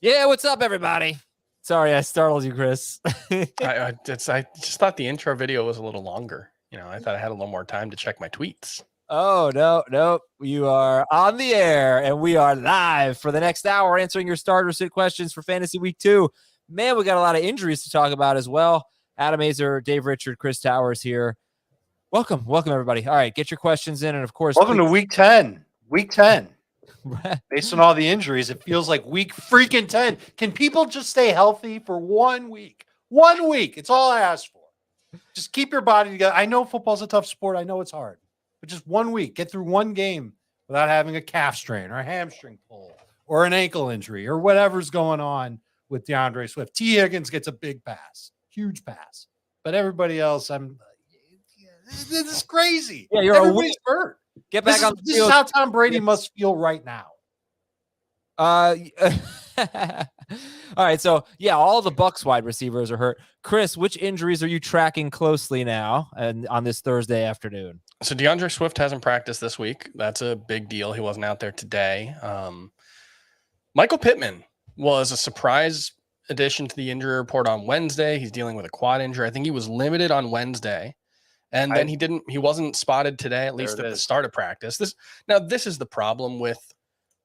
Yeah, what's up, everybody? Sorry, I startled you, Chris. I just thought the intro video was a little longer. I thought I had a little more time to check my tweets. Oh, no. You are on the air, and we are live for the next hour answering your starter sit questions for Fantasy Week 2. Man, we got a lot of injuries to talk about as well. Adam Azer, Dave Richard, Chris Towers here. Welcome, everybody. All right, get your questions in, and of course, welcome to Week 10. Week 10. Based on all the injuries, it feels like week freaking 10. Can people just stay healthy for 1 week? 1 week. It's all I ask for. Just keep your body together. I know football's a tough sport. I know it's hard. But just 1 week. Get through one game without having a calf strain or a hamstring pull or an ankle injury or whatever's going on with DeAndre Swift. T. Higgins gets a big pass. Huge pass. But everybody else, this is crazy. Yeah, everybody's hurt. Get back on the field. This is how Tom Brady must feel right now. All right, so all the Bucs wide receivers are hurt. Chris, which injuries are you tracking closely now and on this Thursday afternoon? So DeAndre Swift hasn't practiced this week. That's a big deal. He wasn't out there today. Michael Pittman was a surprise addition to the injury report on Wednesday. He's dealing with a quad injury. I think he was limited on Wednesday. And then he wasn't spotted today, at least at the start of practice. This is the problem with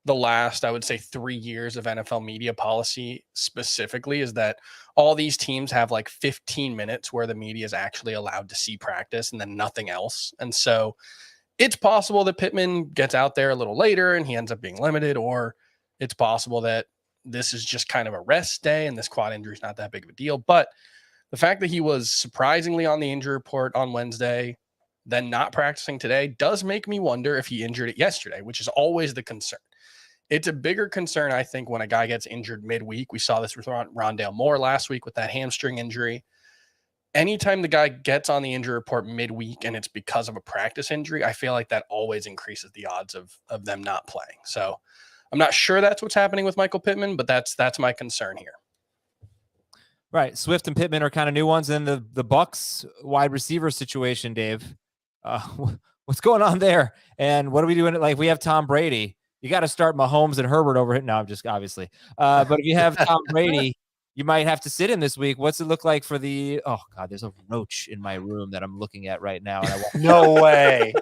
the last, I would say, 3 years of NFL media policy specifically, is that all these teams have like 15 minutes where the media is actually allowed to see practice and then nothing else. And so it's possible that Pittman gets out there a little later and he ends up being limited, or it's possible that this is just kind of a rest day and this quad injury is not that big of a deal. But the fact that he was surprisingly on the injury report on Wednesday, then not practicing today, does make me wonder if he injured it yesterday, which is always the concern. It's a bigger concern, I think, when a guy gets injured midweek. We saw this with Rondale Moore last week with that hamstring injury. Anytime the guy gets on the injury report midweek and it's because of a practice injury, I feel like that always increases the odds of them not playing. So I'm not sure that's what's happening with Michael Pittman, but that's my concern here. Right. Swift and Pittman are kind of new ones. And the Bucs wide receiver situation, Dave, what's going on there? And what are we doing? Like, we have Tom Brady. You got to start Mahomes and Herbert over it. No, I'm just obviously. But if you have Tom Brady, you might have to sit him this week. What's it look like for the – oh, God, there's a roach in my room that I'm looking at right now. And No way.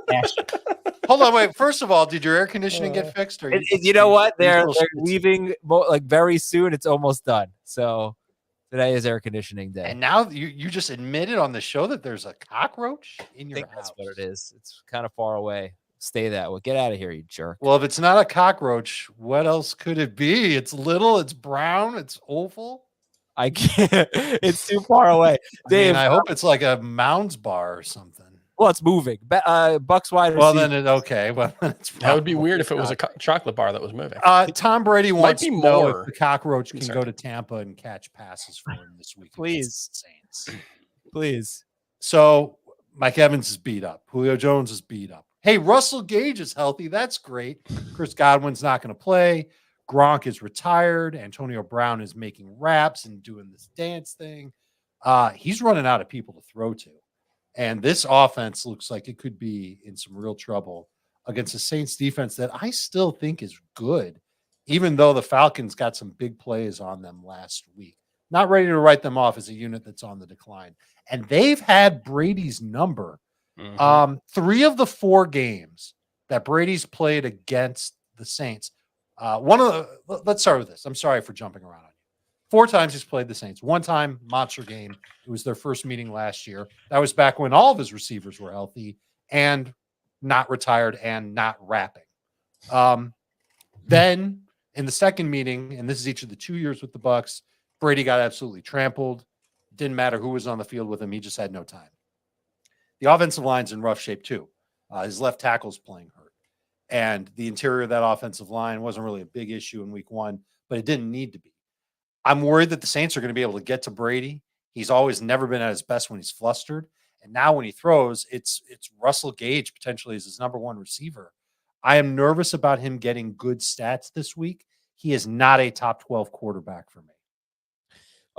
Hold on, wait. First of all, did your air conditioning get fixed? Or you know what? They're leaving like very soon. It's almost done. So – today is air conditioning day. And now you just admitted on the show that there's a cockroach in your house. That's what it is. It's kind of far away. Stay that way. Get out of here, you jerk. Well, if it's not a cockroach, what else could it be? It's little, it's brown, it's oval. I can't. It's too far away. Dave, I hope it's like a Mounds bar or something. Well, it's moving. Bucs wide receiver. Well, then okay. Well, that would be weird if it was a chocolate bar that was moving. Tom Brady wants to know if the cockroach can concerned. go to Tampa and catch passes for him this week. Please. Saints. Please. So Mike Evans is beat up. Julio Jones is beat up. Hey, Russell Gage is healthy. That's great. Chris Godwin's not going to play. Gronk is retired. Antonio Brown is making raps and doing this dance thing. He's running out of people to throw to. And this offense looks like it could be in some real trouble against the Saints defense that I still think is good, even though the Falcons got some big plays on them last week. Not ready to write them off as a unit that's on the decline. And they've had Brady's number. 3 of the 4 games that Brady's played against the Saints. Let's start with this. I'm sorry for jumping around on you. 4 times he's played the Saints. 1 time, monster game. It was their first meeting last year. That was back when all of his receivers were healthy and not retired and not rapping. Then in the second meeting, and this is each of the 2 years with the Bucs, Brady got absolutely trampled. Didn't matter who was on the field with him. He just had no time. The offensive line's in rough shape too. His left tackle's playing hurt. And the interior of that offensive line wasn't really a big issue in week 1, but it didn't need to be. I'm worried that the Saints are going to be able to get to Brady. He's always never been at his best when he's flustered. And now when he throws, it's Russell Gage potentially as his number 1 receiver. I am nervous about him getting good stats this week. He is not a top 12 quarterback for me.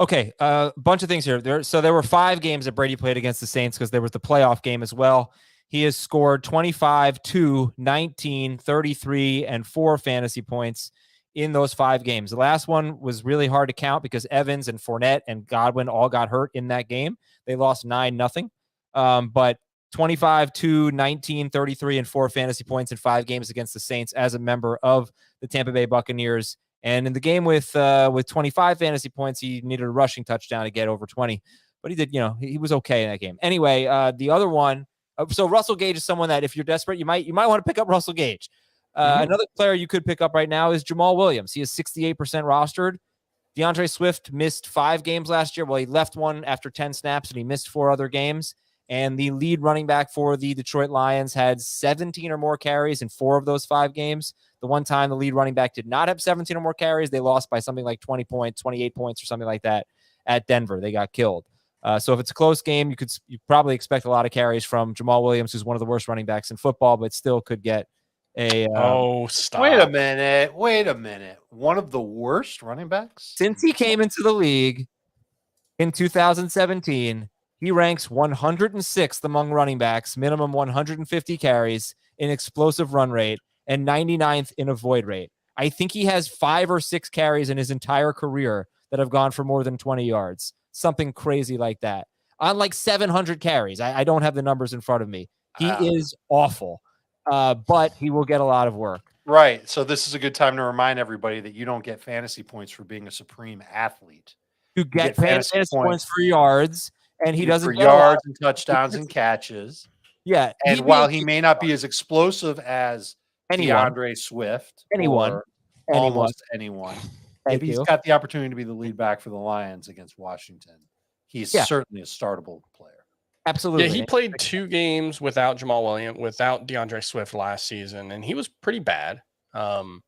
Okay, a bunch of things here. There were 5 games that Brady played against the Saints because there was the playoff game as well. He has scored 25, 2, 19, 33, and 4 fantasy points in those 5 games. The last one was really hard to count because Evans and Fournette and Godwin all got hurt in that game. They lost 9-0. But 25, 2, 19, 33, and 4 fantasy points in 5 games against the Saints as a member of the Tampa Bay Buccaneers. And in the game with 25 fantasy points, he needed a rushing touchdown to get over 20. But he did, he was okay in that game. Anyway, the other one, so Russell Gage is someone that if you're desperate, you might want to pick up Russell Gage. Another player you could pick up right now is Jamal Williams. He is 68% rostered. DeAndre Swift missed 5 games last year. Well, he left one after 10 snaps, and he missed 4 other games. And the lead running back for the Detroit Lions had 17 or more carries in 4 of those 5 games. The one time the lead running back did not have 17 or more carries, they lost by something like 20 points, 28 points, or something like that at Denver. They got killed. So if it's a close game, you probably expect a lot of carries from Jamal Williams, who's one of the worst running backs in football, but still could get a. Stop! Wait a minute. One of the worst running backs Since he came into the league in 2017, he ranks 106th among running backs, minimum 150 carries in explosive run rate, and 99th in avoid rate. I think he has 5 or 6 carries in his entire career that have gone for more than 20 yards. Something crazy like that. On like 700 carries. I don't have the numbers in front of me. He is awful, but he will get a lot of work. Right. So this is a good time to remind everybody that you don't get fantasy points for being a supreme athlete. You get fantasy points for yards, and he doesn't for get yards and touchdowns and catches. Yeah. And while he may not be as explosive as DeAndre Swift or almost anyone, if he's got the opportunity to be the lead back for the Lions against Washington, he's certainly a startable player. Absolutely. Yeah, he played 2 games without Jamal Williams, without DeAndre Swift last season, and he was pretty bad. 8.35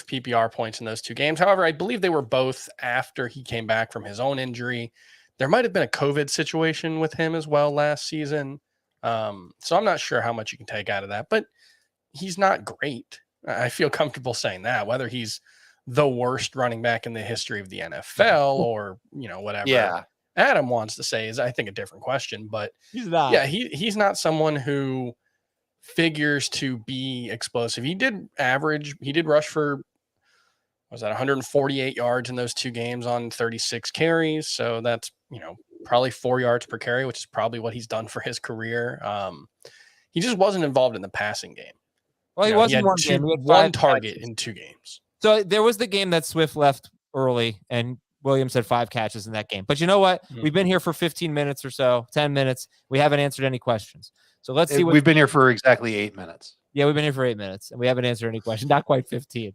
PPR points in those 2 games. However, I believe they were both after he came back from his own injury. There might have been a COVID situation with him as well last season. So I'm not sure how much you can take out of that, but he's not great. I feel comfortable saying that, whether he's the worst running back in the history of the NFL or, whatever Adam wants to say is, I think, a different question, but he's not. Yeah, he's not someone who figures to be explosive. He did rush for, 148 yards in those 2 games on 36 carries. So that's, probably 4 yards per carry, which is probably what he's done for his career. He just wasn't involved in the passing game. Well, he wasn't one game. He had 1 target in 2 games. So there was the game that Swift left early, and Williams had 5 catches in that game. But you know what? We've been here for 15 minutes or so, 10 minutes. We haven't answered any questions. So let's see. We've been here for exactly 8 minutes. Yeah, we've been here for 8 minutes, and we haven't answered any questions. Not quite 15.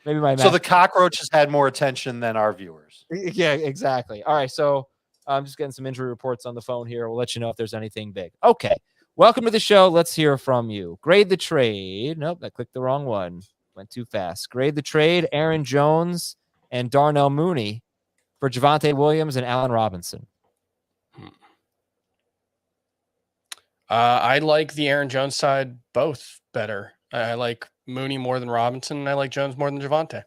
Maybe my math. So the cockroaches had more attention than our viewers. Yeah, exactly. All right, so I'm just getting some injury reports on the phone here. We'll let you know if there's anything big. Okay. Welcome to the show. Let's hear from you. Grade the trade. Nope, I clicked the wrong one. Went too fast. Grade the trade. Aaron Jones and Darnell Mooney for Javonte Williams and Allen Robinson. I like the Aaron Jones side both better. I like Mooney more than Robinson, and I like Jones more than Javonte.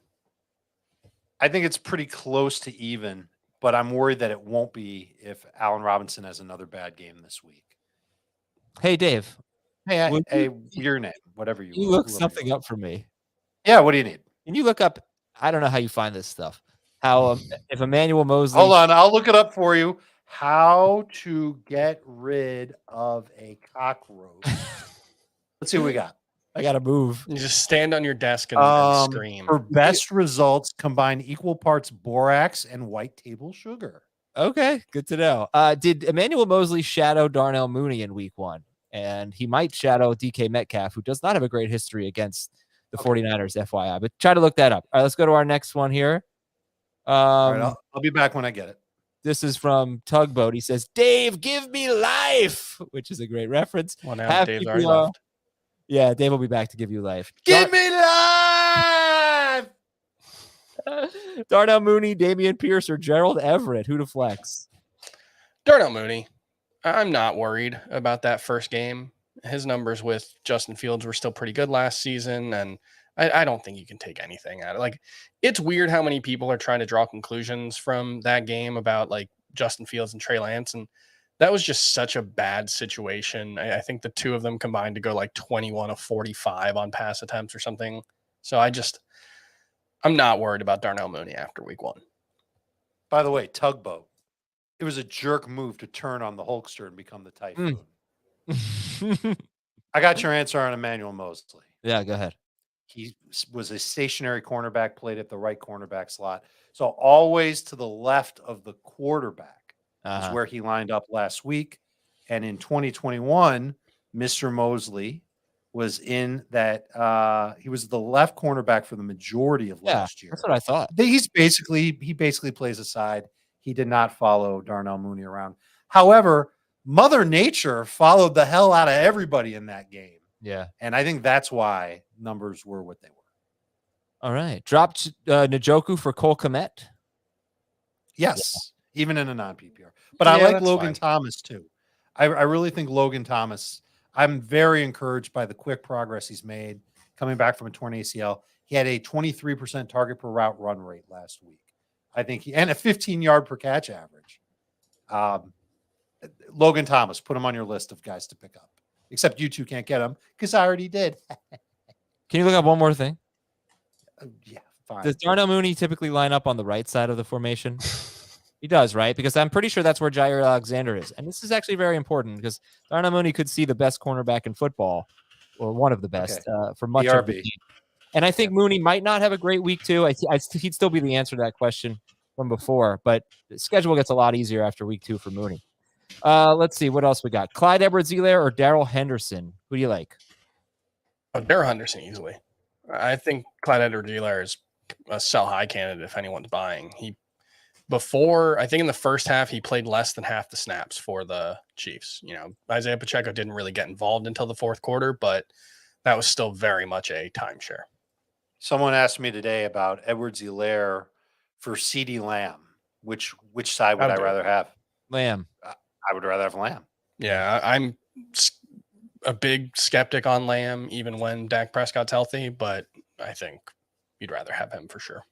I think it's pretty close to even, but I'm worried that it won't be if Allen Robinson has another bad game this week. Hey, Dave. Hey, your name, whatever you. You look something up for me. Yeah, what do you need? Can you look up? I don't know how you find this stuff. How if Emmanuel Mosley? Hold on, I'll look it up for you. How to get rid of a cockroach? Let's see what we got. I gotta move. You just stand on your desk and scream. For best results, combine equal parts borax and white table sugar. Okay, good to know. Did Emmanuel Mosley shadow Darnell Mooney in week 1? And he might shadow DK Metcalf, who does not have a great history against the 49ers, FYI. But try to look that up. All right, let's go to our next one here. All right, I'll be back when I get it. This is from Tugboat. He says, Dave, give me life, which is a great reference. Well, now Dave's already left. Yeah, Dave will be back to give you life. Give me life! Darnell Mooney, Damian Pierce, or Gerald Everett. Who to flex? Darnell Mooney. I'm not worried about that first game. His numbers with Justin Fields were still pretty good last season, and I don't think you can take anything out of it. Like, it's weird how many people are trying to draw conclusions from that game about like Justin Fields and Trey Lance, and that was just such a bad situation. I think the two of them combined to go like 21 of 45 on pass attempts or something. So I'm not worried about Darnell Mooney after week 1. By the way, tugboat. It was a jerk move to turn on the Hulkster and become the Typhoon. I got your answer on Emmanuel Mosley. Yeah, go ahead. He was a stationary cornerback, played at the right cornerback slot. So always to the left of the quarterback is where he lined up last week. And in 2021, Mr. Mosley was in that. He was the left cornerback for the majority of last year. That's what I thought. He basically plays aside. He did not follow Darnell Mooney around. However, Mother Nature followed the hell out of everybody in that game. Yeah. And I think that's why numbers were what they were. All right. Dropped Njoku for Cole Kmet. Yes, even in a non-PPR. But I like Logan Thomas too. I really think Logan Thomas, I'm very encouraged by the quick progress he's made coming back from a torn ACL. He had a 23% target per route run rate last week. I think and a 15-yard per catch average. Logan Thomas, put him on your list of guys to pick up. Except you two can't get him because I already did. Can you look up one more thing? Yeah, fine. Does Darnell Mooney typically line up on the right side of the formation? He does, right? Because I'm pretty sure that's where Jair Alexander is. And this is actually very important because Darnell Mooney could see the best cornerback in football, or one of the best, for much of the game. And I think Mooney might not have a great week, too. He'd still be the answer to that question from before, but the schedule gets a lot easier after week 2 for Mooney. Let's see what else we got. Clyde Edwards-Helaire or Darrell Henderson? Who do you like? Darrell Henderson easily. I think Clyde Edwards-Helaire is a sell high candidate if anyone's buying. I think in the first half, he played less than half the snaps for the Chiefs. Isaiah Pacheco didn't really get involved until the fourth quarter, but that was still very much a timeshare. Someone asked me today about Edwards-Helaire for CeeDee Lamb. Which side would I rather have? Lamb. I would rather have Lamb. Yeah, I'm a big skeptic on Lamb, even when Dak Prescott's healthy, but I think you'd rather have him for sure.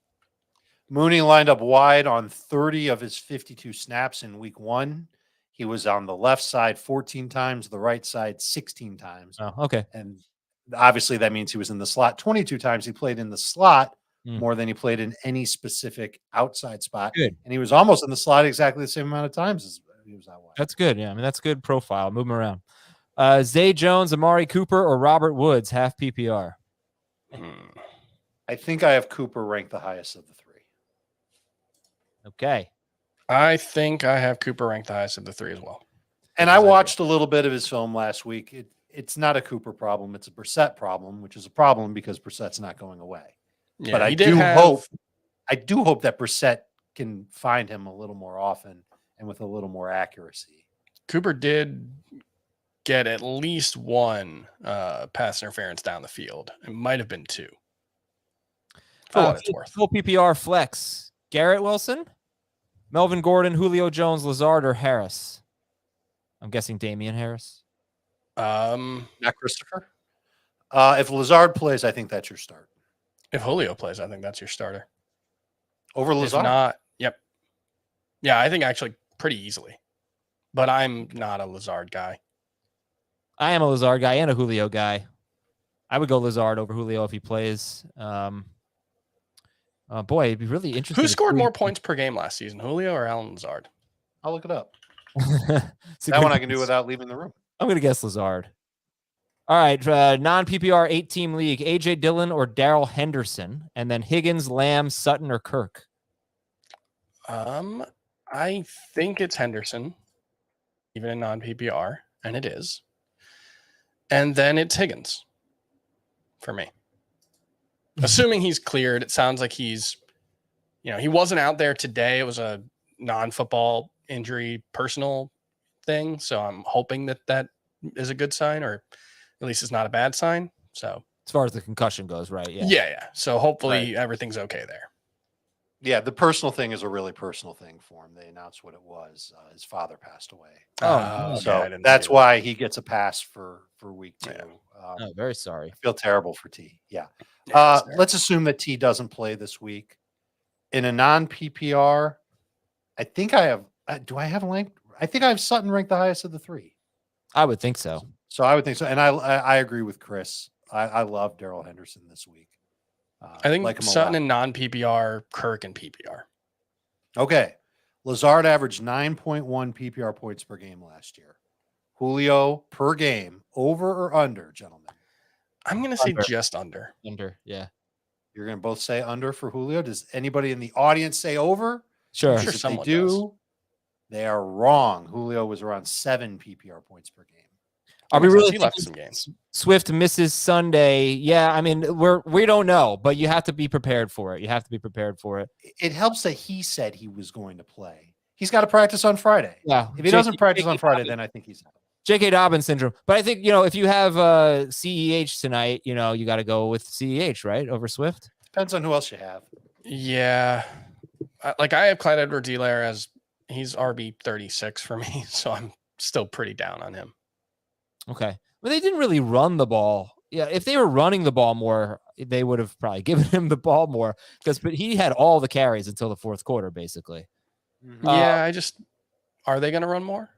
Mooney lined up wide on 30 of his 52 snaps in week 1. He was on the left side 14 times, the right side 16 times. Oh, okay. And obviously that means he was in the slot 22 times. He played in the slot more than he played in any specific outside spot. Good. And he was almost in the slot exactly the same amount of times as he was out wide. That's good. Yeah, I mean, that's good profile. Move him around. Zay Jones, Amari Cooper, or Robert Woods, half PPR? I think I have Cooper ranked the highest of the 3. Okay. I think I have Cooper ranked the highest of the 3 as well. And I watched a little bit of his film last week. It's not a Cooper problem. It's a Brissett problem, which is a problem because Brissett's not going away. Yeah, but I do hope that Brissett can find him a little more often and with a little more accuracy. Cooper did get at least 1 pass interference down the field. It might have been 2. For what it's worth. Full PPR flex. Garrett Wilson, Melvin Gordon, Julio Jones, Lazard, or Harris? I'm guessing Damian Harris. Not Christopher. If Lazard plays, I think that's your start. If Julio plays, I think that's your starter. Over Lazard? If not, yep. Yeah, I think actually pretty easily. But I'm not a Lazard guy. I am a Lazard guy and a Julio guy. I would go Lazard over Julio if he plays. Boy, it'd be really interesting. Who scored more points per game last season, Julio or Alan Lazard? I'll look it up. That one I can do without leaving the room. I'm going to guess Lazard. All right, non-PPR 8-team league, A.J. Dillon or Darrell Henderson, and then Higgins, Lamb, Sutton, or Kirk? I think it's Henderson, even in non-PPR, and it is. And then it's Higgins for me. Assuming he's cleared, it sounds like he's, he wasn't out there today. It was a non-football injury, personal thing. So I'm hoping that is a good sign, or at least it's not a bad sign. So as far as the concussion goes, right? Yeah. So hopefully everything's okay there. Yeah, the personal thing is a really personal thing for him. They announced what it was. His father passed away. So that's why he gets a pass for week 2. Yeah. Very sorry. I feel terrible for T. Yeah. Let's assume that T doesn't play this week. In a non-PPR, I think I have. Do I have Lang? I think I have Sutton ranked the highest of the three. I would think so. So I would think so. And I agree with Chris. I love Darrell Henderson this week. I think like him a Sutton lot. in non-PPR, Kirk in PPR. Okay. Lazard averaged 9.1 PPR points per game last year. Julio per game, over or under, gentlemen? I'm going to say Under. just under. Under, yeah. You're going to both say under for Julio. Does anybody in the audience say over? Sure. Sure. If they someone do, does. they are wrong. Julio was around 7 PPR points per game. Are we really He left thinking some games. Swift misses Sunday? Yeah, I mean, we don't know, but you have to be prepared for it. You have to be prepared for it. It helps that he said he was going to play. He's got to practice on Friday. Yeah. If he doesn't practice on Friday, then I think he's out. J.K. Dobbins syndrome. But I think, if you have CEH tonight, you got to go with CEH, right, over Swift? Depends on who else you have. Yeah. I have Clyde Edwards-Helaire as he's RB 36 for me, so I'm still pretty down on him. Okay. But they didn't really run the ball. Yeah, if they were running the ball more, they would have probably given him the ball more but he had all the carries until the fourth quarter, basically. Yeah, are they going to run more?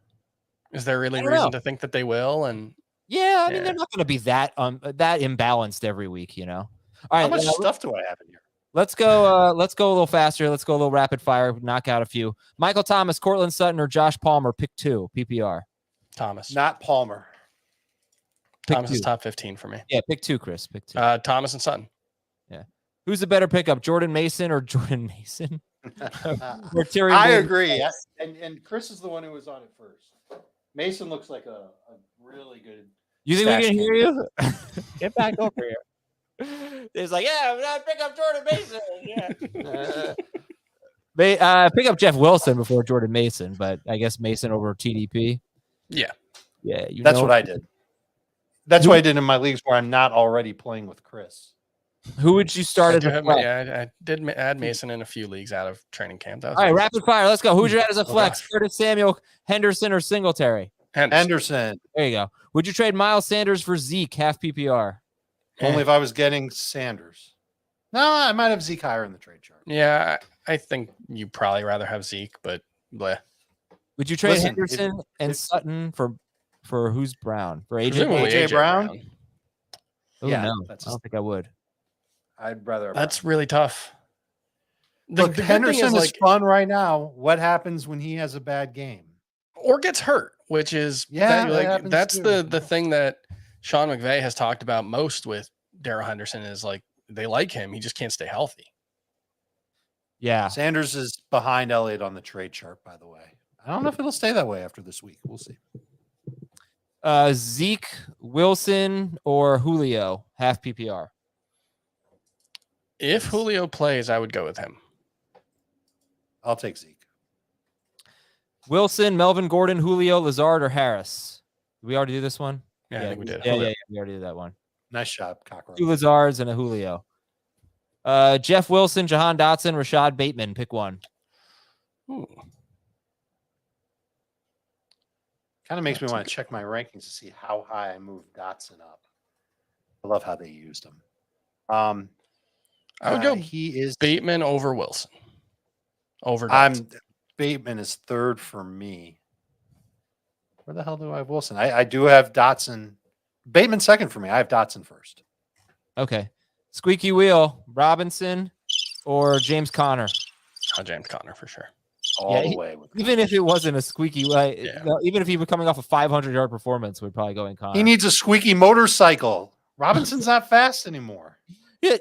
Is there really reason to think that they will? And yeah, I mean, they're not going to be that imbalanced every week, All right, how much stuff do I have in here? Let's go. Let's go a little faster. Let's go a little rapid fire. Knock out a few. Michael Thomas, Cortland Sutton, or Josh Palmer. Pick 2. PPR. Thomas. Not Palmer. Thomas is top 15 for me. Yeah, pick 2, Chris. Pick 2. Thomas and Sutton. Yeah. Who's the better pickup, Jordan Mason or Jordan Mason? Or Terry I Williams? agree. And Chris is the one who was on it first. Mason looks like a really good. You think we stash can hear you? candidate. Get back over here. It's like, yeah, I'm not pick up Jordan Mason. Yeah. Pick up Jeff Wilson before Jordan Mason, but I guess Mason over TDP. Yeah. Yeah, That's what I did. That's what I did in my leagues where I'm not already playing with Chris. Who would you start as a flex? I did add Mason in a few leagues out of training camp. All right, rapid fire. Let's go. Who'd you add as a flex? gosh. Curtis Samuel, Henderson, or Singletary? Henderson. There you go. Would you trade Miles Sanders for Zeke, half PPR? Only if I was getting Sanders. No, I might have Zeke higher in the trade chart. Yeah, I think you probably rather have Zeke, but bleh. Would you trade Listen, Henderson and Sutton for who's Brown? For AJ? Presumably AJ Brown? Oh, Yeah, no. that's I don't think I would. I'd rather. That's really tough. Look, the good thing Henderson is like, fun right now. What happens when he has a bad game? or gets hurt, which is that's the thing that Sean McVay has talked about most with Darrell Henderson is like they like him, he just can't stay healthy. Yeah. Sanders is behind Elliott on the trade chart, by the way. I don't know if it'll stay that way after this week. We'll see. Zeke, Wilson, or Julio, half PPR. If Julio plays, I would go with him. I'll take Zeke. Wilson, Melvin Gordon, Julio, Lazard, or Harris? Did we already do this one? Yeah, I think we did. Yeah, we already did that one. Nice job, Cockroach. 2 Lazards and a Julio. Jeff Wilson, Jahan Dotson, Rashad Bateman. Pick 1. Ooh. Kind of makes me want to check my rankings to see how high I moved Dotson up. I love how they used him. I would go He is Bateman over Wilson. Over Dotson. Bateman is 3rd for me. Where the hell do I have Wilson? I do have Dotson. Bateman 2nd for me. I have Dotson 1st. Okay. Squeaky wheel, Robinson or James Conner? James Conner for sure. All the way. Even if it wasn't a squeaky way, even if he was coming off a 500-yard performance, we'd probably go in Conner. He needs a squeaky motorcycle. Robinson's not fast anymore. Yeah.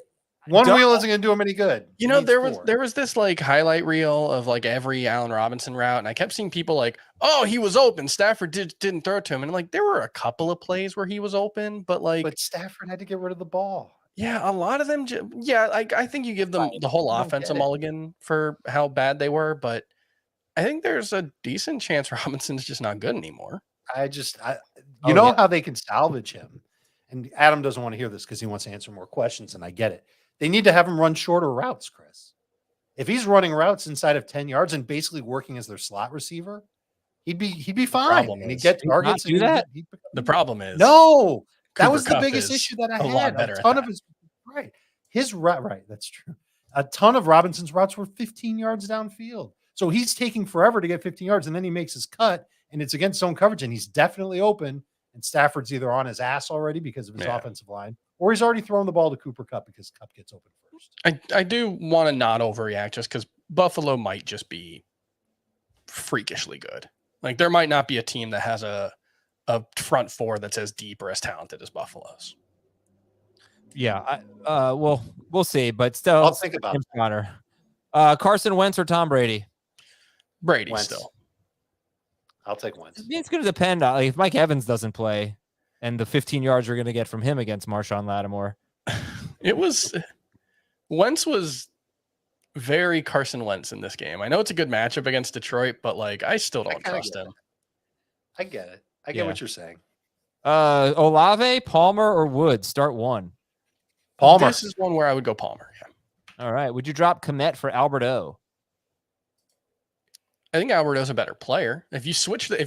One wheel isn't going to do him any good. You know, there was this like highlight reel of like every Allen Robinson route, and I kept seeing people like, "Oh, he was open. Stafford didn't throw it to him," and like there were a couple of plays where he was open, but Stafford had to get rid of the ball. Yeah, a lot of them. I think you give them the whole offense a mulligan for how bad they were, but I think there's a decent chance Robinson's just not good anymore. You know how they can salvage him, and Adam doesn't want to hear this because he wants to answer more questions, and I get it. They need to have him run shorter routes, Chris. If he's running routes inside of 10 yards and basically working as their slot receiver, he'd be fine. And he'd get targets. Do that. The problem is no. That Cooper was the Kupp biggest is issue that I a had. lot better A at ton of that. his right. That's true. A ton of Robinson's routes were 15 yards downfield. So he's taking forever to get 15 yards, and then he makes his cut, and it's against zone coverage, and he's definitely open. And Stafford's either on his ass already because of his offensive line, or he's already thrown the ball to Cooper Kupp because Kupp gets open first. I do want to not overreact just because Buffalo might just be freakishly good. Like there might not be a team that has a front four that's as deep or as talented as Buffalo's. Yeah, well, we'll see, but still, I'll think about it. Carson Wentz or Tom Brady? Brady Wentz. still. I'll take Wentz. It's going to depend on if Mike Evans doesn't play and the 15 yards you're going to get from him against Marshawn Lattimore. Wentz was very Carson Wentz in this game. I know it's a good matchup against Detroit, but like I still don't trust him. I get it. I get what you're saying. Olave, Palmer, or Woods? Start one. Palmer. This is one where I would go Palmer. Yeah. All right. Would you drop Kmet for Albert O? I think Alberto's a better player. If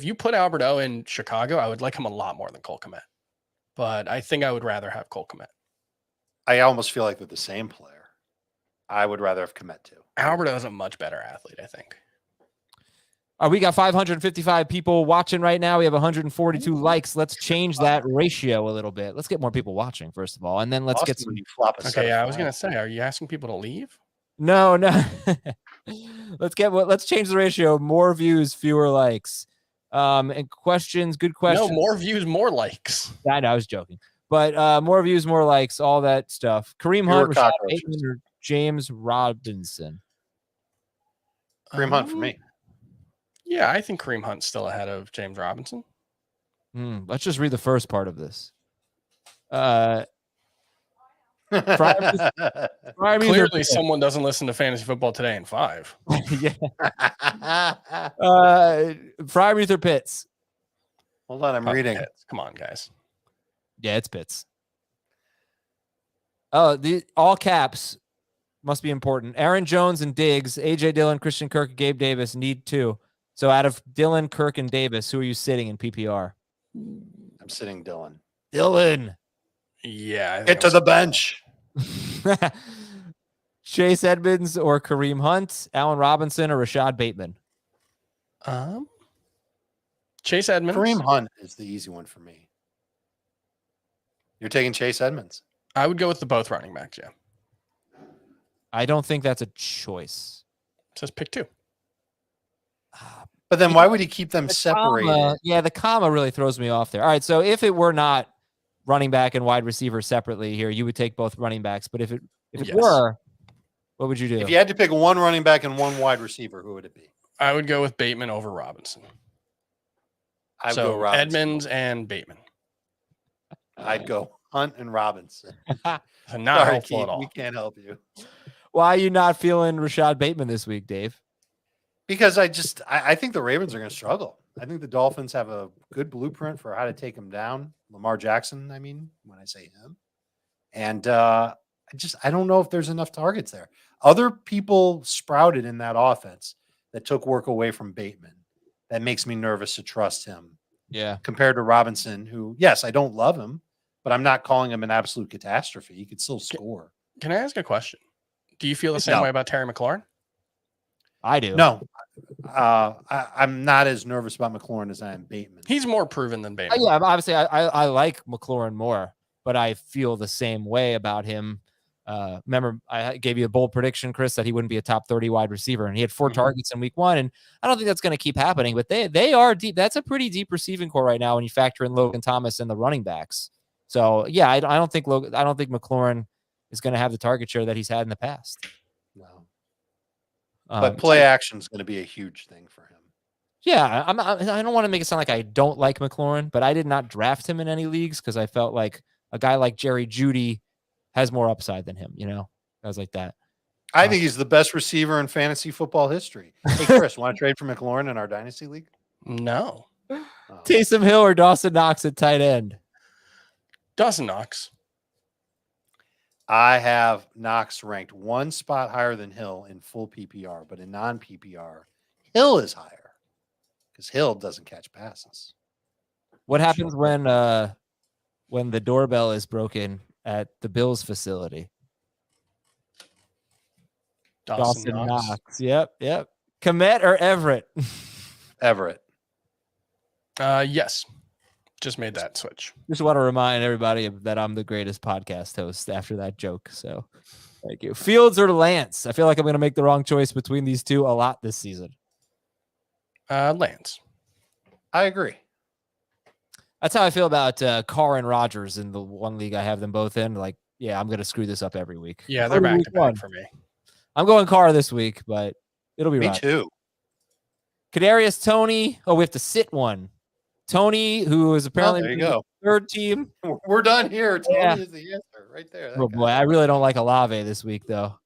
you put Alberto in Chicago, I would like him a lot more than Cole Kmet. But I think I would rather have Cole Kmet. I almost feel like they're the same player. I would rather have Kmet too. Alberto is a much better athlete, I think. We got 555 people watching right now. We have 142 likes. Let's change that ratio a little bit. Let's get more people watching, first of all, and then let's get some. Okay, yeah, I was gonna say, are you asking people to leave? No. Let's change the ratio. More views, fewer likes. And questions, good questions. No, more views, more likes. I know, I was joking. But more views, more likes, all that stuff. Kareem Hunt, Rashad Bateman, or James Robinson? Kareem Hunt for me. Yeah, I think Kareem Hunt's still ahead of James Robinson. Let's just read the first part of this. Clearly, someone doesn't listen to Fantasy Football Today in 5. Yeah. Frymuth or Pitts? Hold on, I'm reading. Pitts. Come on, guys. Yeah, it's Pitts. Oh, the all caps must be important. Aaron Jones and Diggs, AJ Dillon, Christian Kirk, Gabe Davis need 2. So out of Dillon, Kirk, and Davis, who are you sitting in PPR? I'm sitting Dillon. Yeah. Get to the bench. Chase Edmonds or Kareem Hunt, Allen Robinson or Rashad Bateman? Chase Edmonds. Kareem Hunt is the easy one for me. You're taking Chase Edmonds. I would go with the both running backs, yeah. I don't think that's a choice. It says pick 2. But then why would he keep them separated? The comma really throws me off there. All right, so if it were not running back and wide receiver separately here, you would take both running backs. But if it were, what would you do? If you had to pick one running back and one wide receiver, who would it be? I would go with Bateman over Robinson. I'd go Robinson. Edmonds and Bateman. I'd go Hunt and Robinson. So not helpful at all. We can't help you. Why are you not feeling Rashad Bateman this week, Dave? Because I think the Ravens are going to struggle. I think the Dolphins have a good blueprint for how to take him down. Lamar Jackson, I mean, when I say him. And I don't know if there's enough targets there. Other people sprouted in that offense that took work away from Bateman. That makes me nervous to trust him. Yeah. Compared to Robinson, who, yes, I don't love him, but I'm not calling him an absolute catastrophe. He could still score. Can I ask a question? Do you feel the same way about Terry McLaurin? I do. No. I'm not as nervous about McLaurin as I am Bateman. He's more proven than Bateman. Yeah, obviously I like McLaurin more, but I feel the same way about him. Remember, I gave you a bold prediction, Chris, that he wouldn't be a top 30 wide receiver, and he had 4 targets in week 1, and I don't think that's going to keep happening, but they are deep. That's a pretty deep receiving core right now when you factor in Logan Thomas and the running backs. So, yeah, I don't think McLaurin is going to have the target share that he's had in the past. No. But play action is going to be a huge thing for him. Yeah, I don't want to make it sound like I don't like McLaurin, but I did not draft him in any leagues because I felt like a guy like Jerry Jeudy has more upside than him, guys like that. I think he's the best receiver in fantasy football history. Hey, Chris, want to trade for McLaurin in our dynasty league? No. Taysom Hill or Dawson Knox at tight end? Dawson Knox. I have Knox ranked 1 spot higher than Hill in full PPR, but in non-PPR, Hill is higher because Hill doesn't catch passes. What happens when the doorbell is broken at the Bills facility? Dawson Knox. Yep. Komet or Everett? Everett. Yes. Just made that switch. Just want to remind everybody that I'm the greatest podcast host after that joke. So thank you. Fields or Lance? I feel like I'm going to make the wrong choice between these two a lot this season. Lance. I agree. That's how I feel about Carr and Rodgers in the one league I have them both in. Like, yeah, I'm going to screw this up every week. Yeah, they're back to back for me. I'm going Carr this week, but it'll be Me right. too. Kadarius Toney. Oh, we have to sit one. Toney, who is apparently there you go. Third team. We're done here. Toney Yeah. is the answer right there. Oh boy, I really don't like Olave this week though.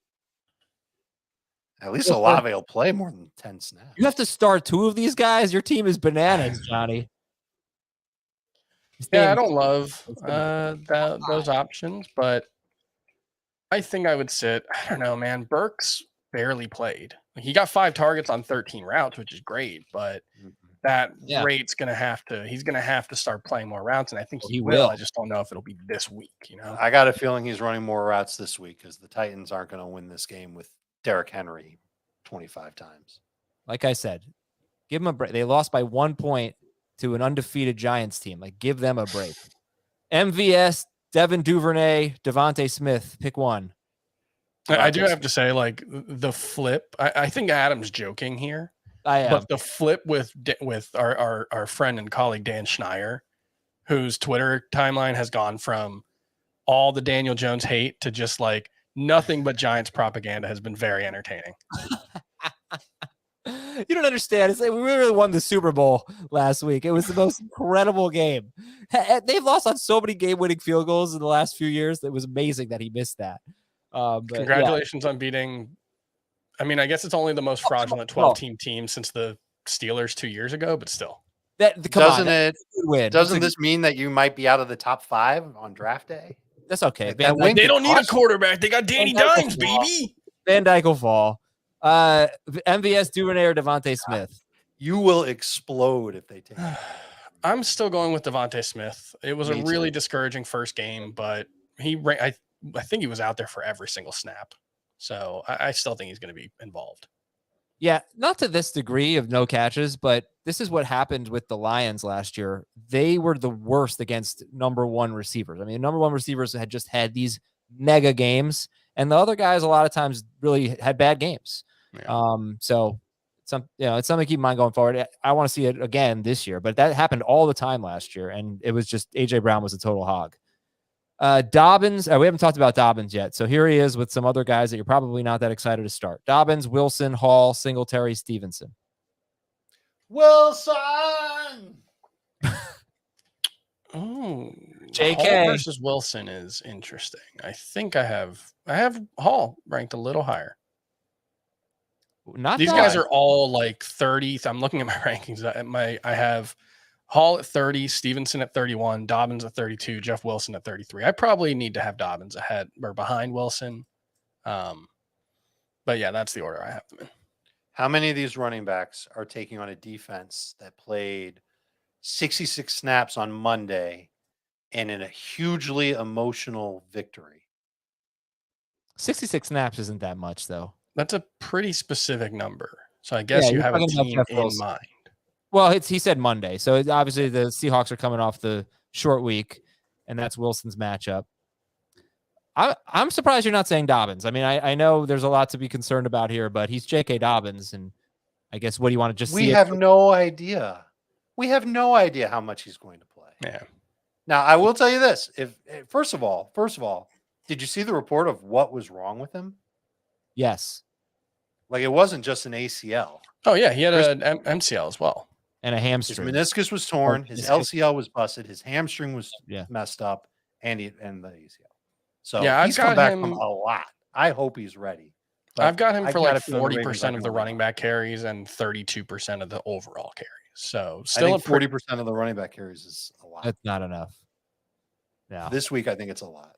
At least Olave will play more than 10 snaps. You have to start 2 of these guys. Your team is bananas, Johnny. Yeah, I don't love those options, but I think I would sit. I don't know, man. Burks barely played. He got 5 targets on 13 routes, which is great, but that rate's gonna have to. He's gonna have to start playing more routes, and I think he will. I just don't know if it'll be this week. I got a feeling he's running more routes this week because the Titans aren't going to win this game with Derrick Henry 25 times. Like I said, give them a break. They lost by 1 point to an undefeated Giants team. Like, give them a break. MVS, Devin Duvernay, Devontae Smith. Pick one. I do have to say, like, the flip. I think Adam's joking here. I am. But the flip with our friend and colleague Dan Schneier, whose Twitter timeline has gone from all the Daniel Jones hate to just like nothing but Giants propaganda, has been very entertaining. You don't understand. It's like we really won the Super Bowl last week. It was the most incredible game. They've lost on so many game-winning field goals in the last few years. It was amazing that he missed that. Congratulations on beating. I mean, I guess it's only the most fraudulent 12-team team since the Steelers 2 years ago, but still. Doesn't this mean that you might be out of the top 5 on draft day? That's okay. They don't need a quarterback. They got Danny Dimes, baby. Van Dyke will fall. MVS, Duvernay, or Devontae Smith? You will explode if they take it. I'm still going with Devontae Smith. It was a really discouraging first game, but I think he was out there for every single snap. So I still think he's going to be involved. Yeah, not to this degree of no catches, but this is what happened with the Lions last year. They were the worst against number 1 receivers. I mean, number 1 receivers had just had these mega games, and the other guys a lot of times really had bad games. Yeah. So it's something to keep in mind going forward. I want to see it again this year, but that happened all the time last year, and it was just AJ Brown was a total hog. Dobbins, we haven't talked about Dobbins yet. So here he is with some other guys that you're probably not that excited to start. Dobbins, Wilson, Hall, Singletary, Stevenson. Wilson! Oh, JK Hall versus Wilson is interesting. I think I have Hall ranked a little higher. These guys are all like 30. I'm looking at my rankings. I have Hall at 30, Stevenson at 31, Dobbins at 32, Jeff Wilson at 33. I probably need to have Dobbins ahead or behind Wilson. But yeah, that's the order I have them in. How many of these running backs are taking on a defense that played 66 snaps on Monday and in a hugely emotional victory? 66 snaps isn't that much, though. That's a pretty specific number. So I guess you have a team in mind. Well, he said Monday. So obviously the Seahawks are coming off the short week, and that's Wilson's matchup. I'm surprised you're not saying Dobbins. I mean, I know there's a lot to be concerned about here, but he's J.K. Dobbins, and I guess what do you want to just see? We have no idea. We have no idea how much he's going to play. Yeah. Now, I will tell you this. First of all, did you see the report of what was wrong with him? Yes. Like, it wasn't just an ACL. Oh, yeah. He had an MCL as well. And a hamstring. His meniscus was torn. His LCL was busted. His hamstring was messed up. And the ACL. So he's come back from a lot. I hope he's ready. I've got him for like 40% of the running back carries and 32% of the overall carries. So still I think 40% of the running back carries is a lot. That's not enough. No. This week, I think it's a lot.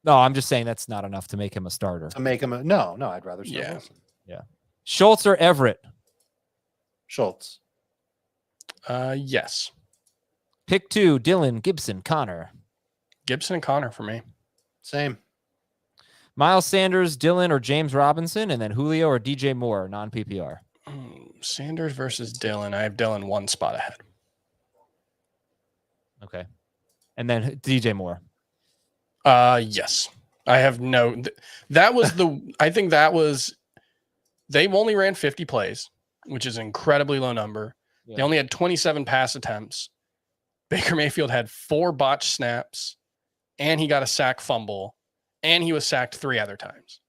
No, I'm just saying that's not enough to make him a starter. To make him no, I'd rather start Wilson. Yeah. Schultz or Everett? Schultz. Yes. Pick 2, Dylan, Gibson, Connor. Gibson and Connor for me. Same. Miles Sanders, Dylan, or James Robinson, and then Julio or DJ Moore, non-PPR. Sanders versus Dylan. I have Dylan one spot ahead. Okay. And then DJ Moore. Yes. I have no. That was I think that was. They only ran 50 plays, which is an incredibly low number. Yeah. They only had 27 pass attempts. Baker Mayfield had 4 botched snaps, and he got a sack fumble, and he was sacked 3 other times.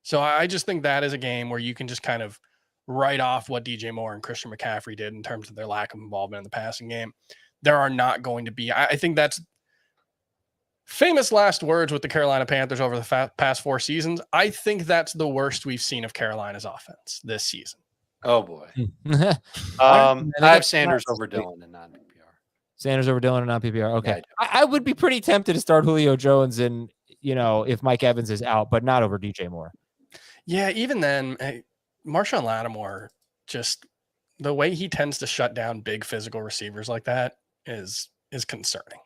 So I just think that is a game where you can just kind of write off what DJ Moore and Christian McCaffrey did in terms of their lack of involvement in the passing game. There are not going to be. I think that's famous last words with the Carolina Panthers over the past 4 seasons. I think that's the worst we've seen of Carolina's offense this season. Oh, boy. I have Sanders over Dylan in non-PPR. Sanders over Dylan in non-PPR. Okay. Yeah, I would be pretty tempted to start Julio Jones in, if Mike Evans is out, but not over DJ Moore. Yeah, even then, Marshawn Lattimore, just the way he tends to shut down big physical receivers like that is concerning.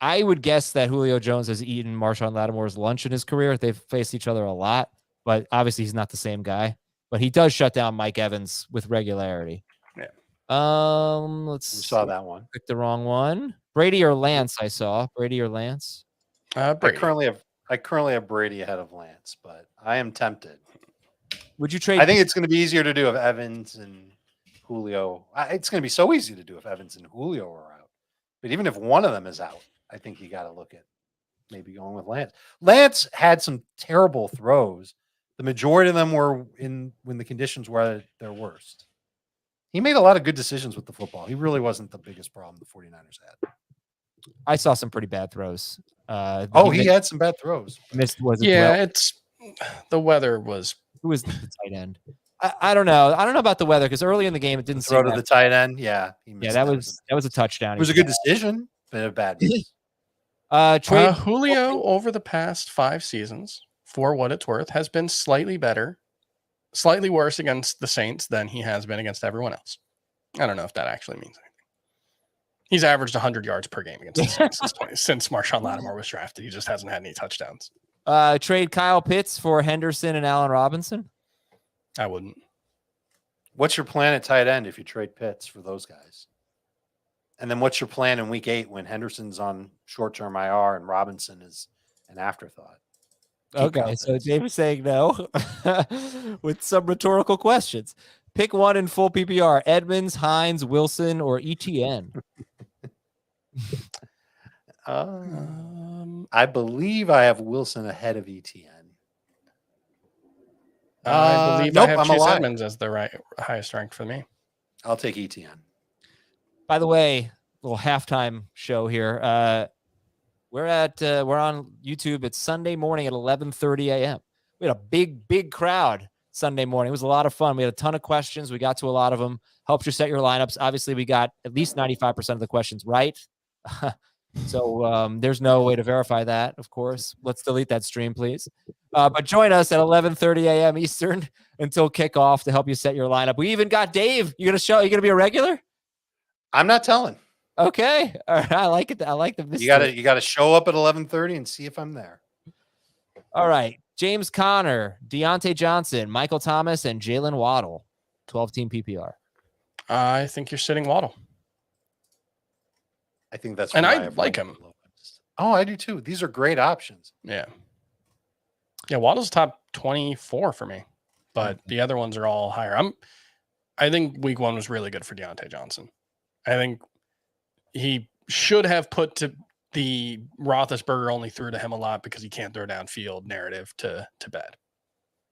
I would guess that Julio Jones has eaten Marshawn Lattimore's lunch in his career. They've faced each other a lot, but obviously he's not the same guy. But he does shut down Mike Evans with regularity. Yeah. Let's saw that one. Picked the wrong one. Brady or Lance? I saw Brady or Lance. Brady. I currently have Brady ahead of Lance, but I am tempted. Would you trade? I think it's going to be easier to do if Evans and Julio. It's going to be so easy to do if Evans and Julio are out. But even if one of them is out, I think you got to look at maybe going with Lance. Lance had some terrible throws. The majority of them were when the conditions were at their worst. He made a lot of good decisions with the football. He really wasn't the biggest problem the 49ers had. I saw some pretty bad throws. He had some bad throws. It's the weather was. Who was the tight end? I don't know. I don't know about the weather because early in the game it didn't throw to the tight end. Yeah, that was a touchdown. It was a good decision, but a bad miss. Julio over the past 5 seasons, for what it's worth, has been slightly slightly worse against the Saints than he has been against everyone else. I don't know if that actually means anything. He's averaged 100 yards per game against the Saints since Marshawn Lattimore was drafted. He just hasn't had any touchdowns. Trade Kyle Pitts for Henderson and Allen Robinson? I wouldn't. What's your plan at tight end if you trade Pitts for those guys? And then what's your plan in week 8 when Henderson's on short-term IR and Robinson is an afterthought? Okay, so Dave is saying no with some rhetorical questions. Pick one in full PPR: Edmonds, Hines, Wilson, or ETN. I believe I have Wilson ahead of ETN. I believe I have Chase Edmonds as the highest ranked for me. I'll take ETN. By the way, little halftime show here. We're on YouTube. It's Sunday morning at 11:30 a.m. We had a big crowd Sunday morning. It was a lot of fun. We had a ton of questions. We got to a lot of them. Helped you set your lineups. Obviously, we got at least 95% of the questions right. So there's no way to verify that, of course. Let's delete that stream, please. But join us at 11:30 a.m. Eastern until kickoff to help you set your lineup. We even got Dave. You gonna be a regular? I'm not telling. Okay. All right. I like it. I like the mystery. You gotta show up at 11:30 and see if I'm there. All right. James Conner, Deontay Johnson, Michael Thomas, and Jalen Waddle. 12-team PPR. I think you're sitting Waddle. I think that's and I like him. Oh, I do too. These are great options. Yeah. Yeah, Waddle's top 24 for me, but the other ones are all higher. I think week 1 was really good for Deontay Johnson. I think he should have put to the Roethlisberger only threw to him a lot because he can't throw downfield narrative to bed.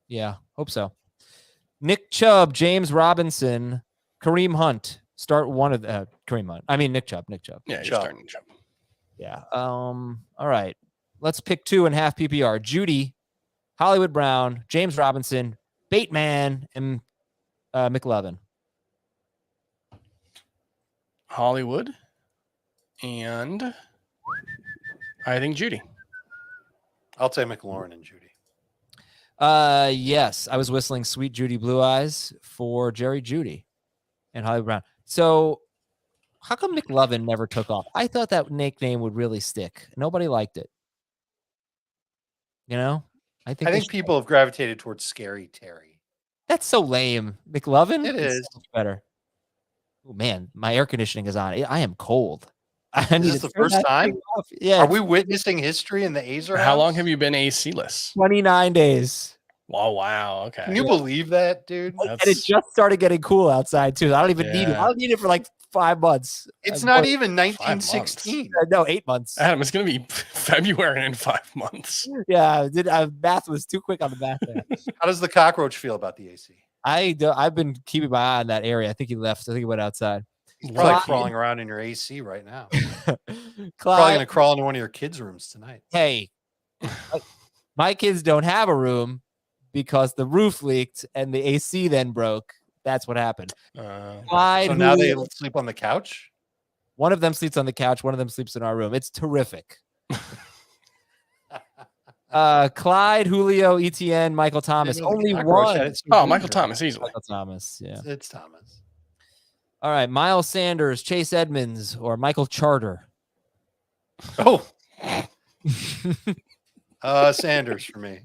Yeah, hope so. Nick Chubb, James Robinson, Kareem Hunt. Start one of the Kareem Hunt. I mean Nick Chubb. Yeah, you're starting Nick Chubb. Yeah. All right. Let's pick 2.5 PPR. Judy, Hollywood Brown, James Robinson, Bateman, and McLovin. Hollywood, and I think Judy. I'll take McLaurin and Judy. Yes, I was whistling Sweet Judy Blue Eyes for Jerry Judy and Hollywood Brown. So how come McLovin never took off? I thought that nickname would really stick. Nobody liked it. I think people have gravitated towards Scary Terry. That's so lame. McLovin? It It's is. so much better. Oh man, my air conditioning is on. I am cold. I Is need this to the turn first that time? thing off. Yeah. Are we witnessing history in the Azer How long house? have you been AC-less? 29 days? Oh, wow. Okay. Can you believe that, dude? And it just started getting cool outside too. I don't even need it. I Yeah. don't need it for like 5 months. It's I'm not bored. even 5 1916. No, 8 months. Adam, it's going to be February in 5 months. Yeah, math was too quick on the math there. How does the cockroach feel about the AC? I've been keeping my eye on that area. I think he left. I think he went outside. He's probably Clyde- crawling around in your AC right now. Probably Clyde, gonna crawl into one of your kids' rooms tonight. hey, my kids don't have a room because the roof leaked and the AC then broke. That's what happened. Clyde, So now they Julio, sleep on the couch. one of them sleeps on the couch. One of them sleeps in our room. It's terrific. Clyde, Julio, ETN, Michael Thomas. Maybe the Only cockroach had one. it so Oh, good. Michael Thomas, easily. Michael Thomas. Yeah. It's Thomas. All right. Miles Sanders, Chase Edmonds, or Michael Charter. Oh, Sanders for me.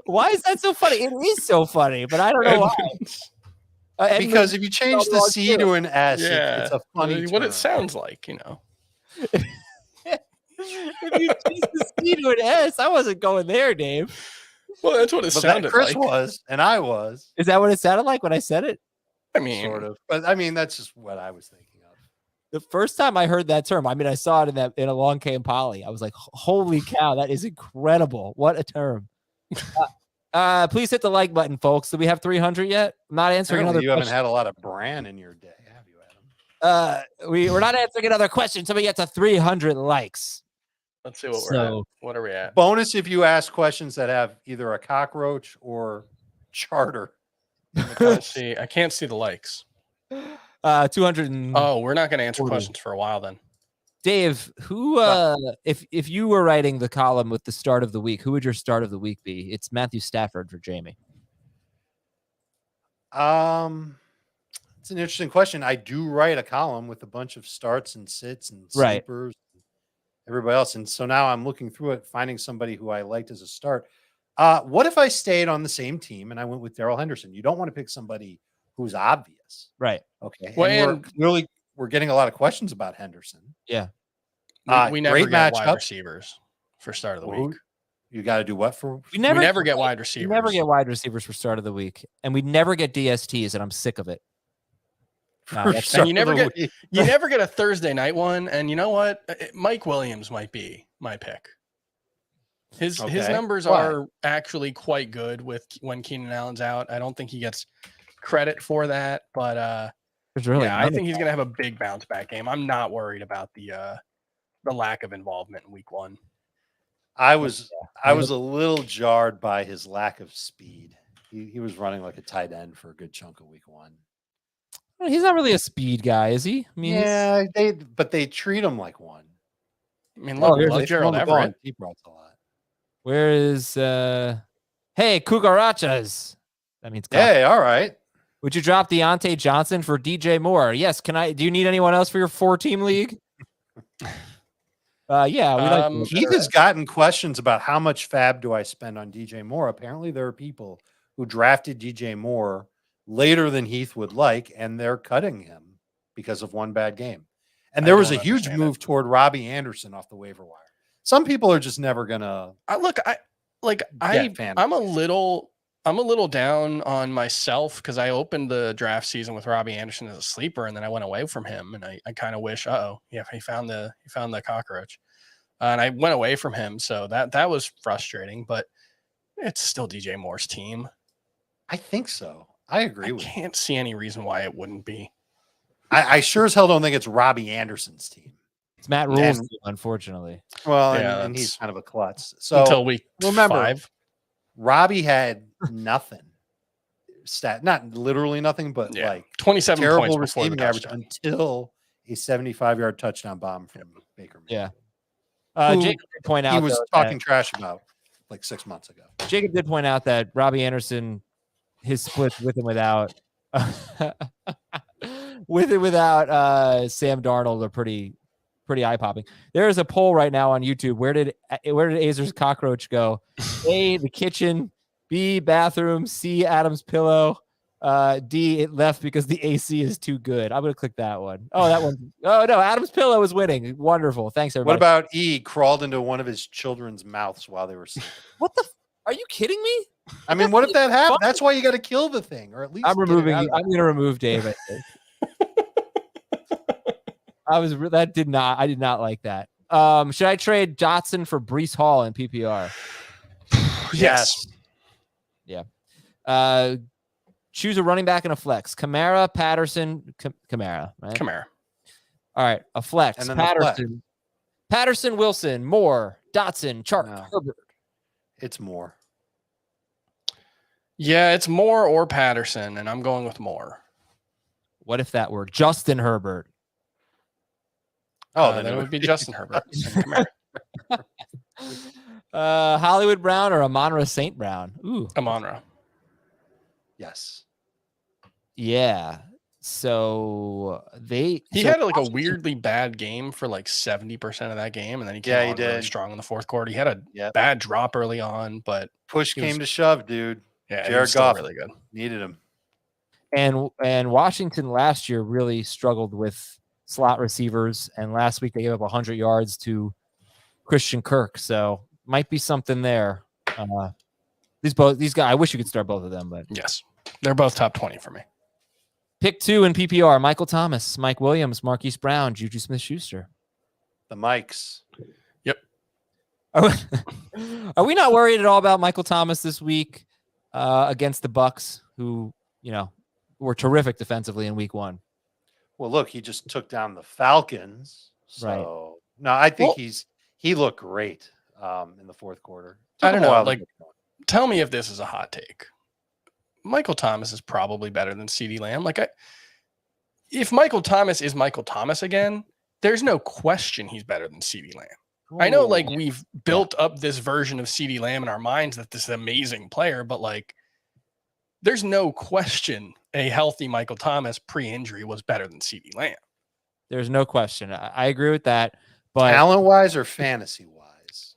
Why is that so funny? It is so funny, but I don't know why. Edmonds- Because if you change the wrong C to an S, Yeah. it's a funny what it term. sounds like, you know. if you change the C to an S, I wasn't going there, Dave. Well, that's what it But sounded that Chris like. was, and I was, Is that what it sounded like when I said it? I mean, sort of. But I mean, that's just what I was thinking of. The first time I heard that term, I mean, I saw it in Along Came Polly. I was like, holy cow, that is incredible. What a term. Please hit the like button, folks. Do we have 300 yet? I'm not answering Apparently another you haven't question. had a lot of bran in your day, have you, Adam? We're not answering another question until we get to 300 likes. let's see what we're So- at. What are we at? Bonus if you ask questions that have either a cockroach or charter. Let's see. I can't see the likes. 200 and Oh, we're not going to answer 40. questions for a while then. Dave, who if you were writing the column with the start of the week, who would your start of the week be? It's Matthew Stafford for Jamie. It's an interesting question. I do write a column with a bunch of starts and sits and Right. sleepers, and everybody else. And so now I'm looking through it, finding somebody who I liked as a start. What if I stayed on the same team and I went with Darrell Henderson? You don't want to pick somebody who's obvious. Right. Okay. Well, And we're getting a lot of questions about Henderson. Yeah. We never great get wide matchup. receivers for start of the Who- week. You got to do what for? We We never get wide We receivers. never get wide receivers for start of the week, and we never get DSTs, and I'm sick of it. No, for that's- start and you of never the get- week? You never get a Thursday night one. And you know what? Mike Williams might be my pick. His Okay. numbers Why? are actually quite good with when Keenan Allen's out. I don't think he gets credit for that, but There's really yeah, I none think of he's gonna have a big bounce back game. I'm not worried about the lack of involvement in week one. I was a little jarred by his lack of speed. He was running like a tight end for a good chunk of week one. that. He's not really a speed guy, is he? I mean, Yeah, but they treat him like one. I mean, Oh, look, here's love They throw Gerald him the ball in Everett. deep routes a lot. where is hey, cucarachas? That means cock. Hey, all right. Would you drop Deontay Johnson for DJ Moore? Yes. Do you need anyone else for your 4-team league? Yeah, we like Keith has gotten questions about how much fab do I spend on DJ Moore. Apparently, there are people who drafted DJ Moore later than Heath would like, and they're cutting him because of one bad game. And I there was a don't huge understand move toward Robbie Anderson off the waiver wire. Some people are just never gonna I'm a little down on myself because I opened the draft season with Robbie Anderson as a sleeper, and then I went away from him, and I kind of wish, he found the cockroach, and I went away from him, so that was frustrating. But it's still DJ Moore's team. I think so. I agree I with you. can't see any reason why it wouldn't be. I sure as hell don't think it's Robbie Anderson's team. it's Matt Rule's And- team, unfortunately. Well, Yeah, and he's that's- kind of a klutz. So Until week remember, 5. Robbie had nothing. Not literally nothing, but Yeah, like 27 terrible points before the receiving average touchdown. until a 75-yard touchdown bomb from Baker Mayfield. Yeah. Who Jacob did point out He was though, talking trash about like 6 months ago. Jacob did point out that Robbie Anderson, his splits with and without, Sam Darnold are pretty eye popping. There is a poll right now on YouTube. Where did Azer's cockroach go? A, the kitchen. B, bathroom. C, Adam's pillow. D, it left because the AC is too good. I'm going to click that one. Oh, that one. Oh, no. Adam's pillow is winning. Wonderful. Thanks, everybody. What about E, crawled into one of his children's mouths while they were sleeping? What the? Are you kidding me? I mean, what if that happened? That's why you got to kill the thing, or at least I'm removing. I'm going to remove Dave. I think. I did not like that. Should I trade Dotson for Breece Hall in PPR? Yes. Yeah. Choose a running back and a flex. Kamara, Patterson, Kamara, right? Kamara. All right, a flex. And then Patterson, Patterson, Wilson, Moore, Dotson, Chark, No. Herbert. It's more. Yeah, it's Moore or Patterson, and I'm going with Moore. What if that were Justin Herbert? Then it would be Justin Herbert. And Kamara. Hollywood Brown or Amon-Ra St. Brown? Ooh, Amon-Ra. Yes. yeah. So He had like a weirdly bad game for like 70% of that game, and then he came on really strong in the fourth quarter. He had a bad drop early on, but Push came to shove, dude. yeah, Jared Goff really good. Needed him. And Washington last year really struggled with slot receivers, and last week they gave up 100 yards to Christian Kirk. So might be something there. These guys, I wish you could start both of them, but Yes, they're both top 20 for me. pick 2 in PPR: Michael Thomas, Mike Williams, Marquise Brown, Juju Smith-Schuster. The mics. Yep. Are we not worried at all about Michael Thomas this week against the Bucs, who were terrific defensively in Week 1? Well, look, he just took down the Falcons. So Right. no, I think he looked great in the fourth quarter. I don't know. Like, Tell me if this is a hot take. Michael Thomas is probably better than CeeDee Lamb. If Michael Thomas is Michael Thomas again, there's no question he's better than CeeDee Lamb. I know, we've built up this version of CeeDee Lamb in our minds that this is an amazing player, but there's no question a healthy Michael Thomas pre-injury was better than CeeDee Lamb. There's no question. I agree with that. But talent-wise or fantasy-wise?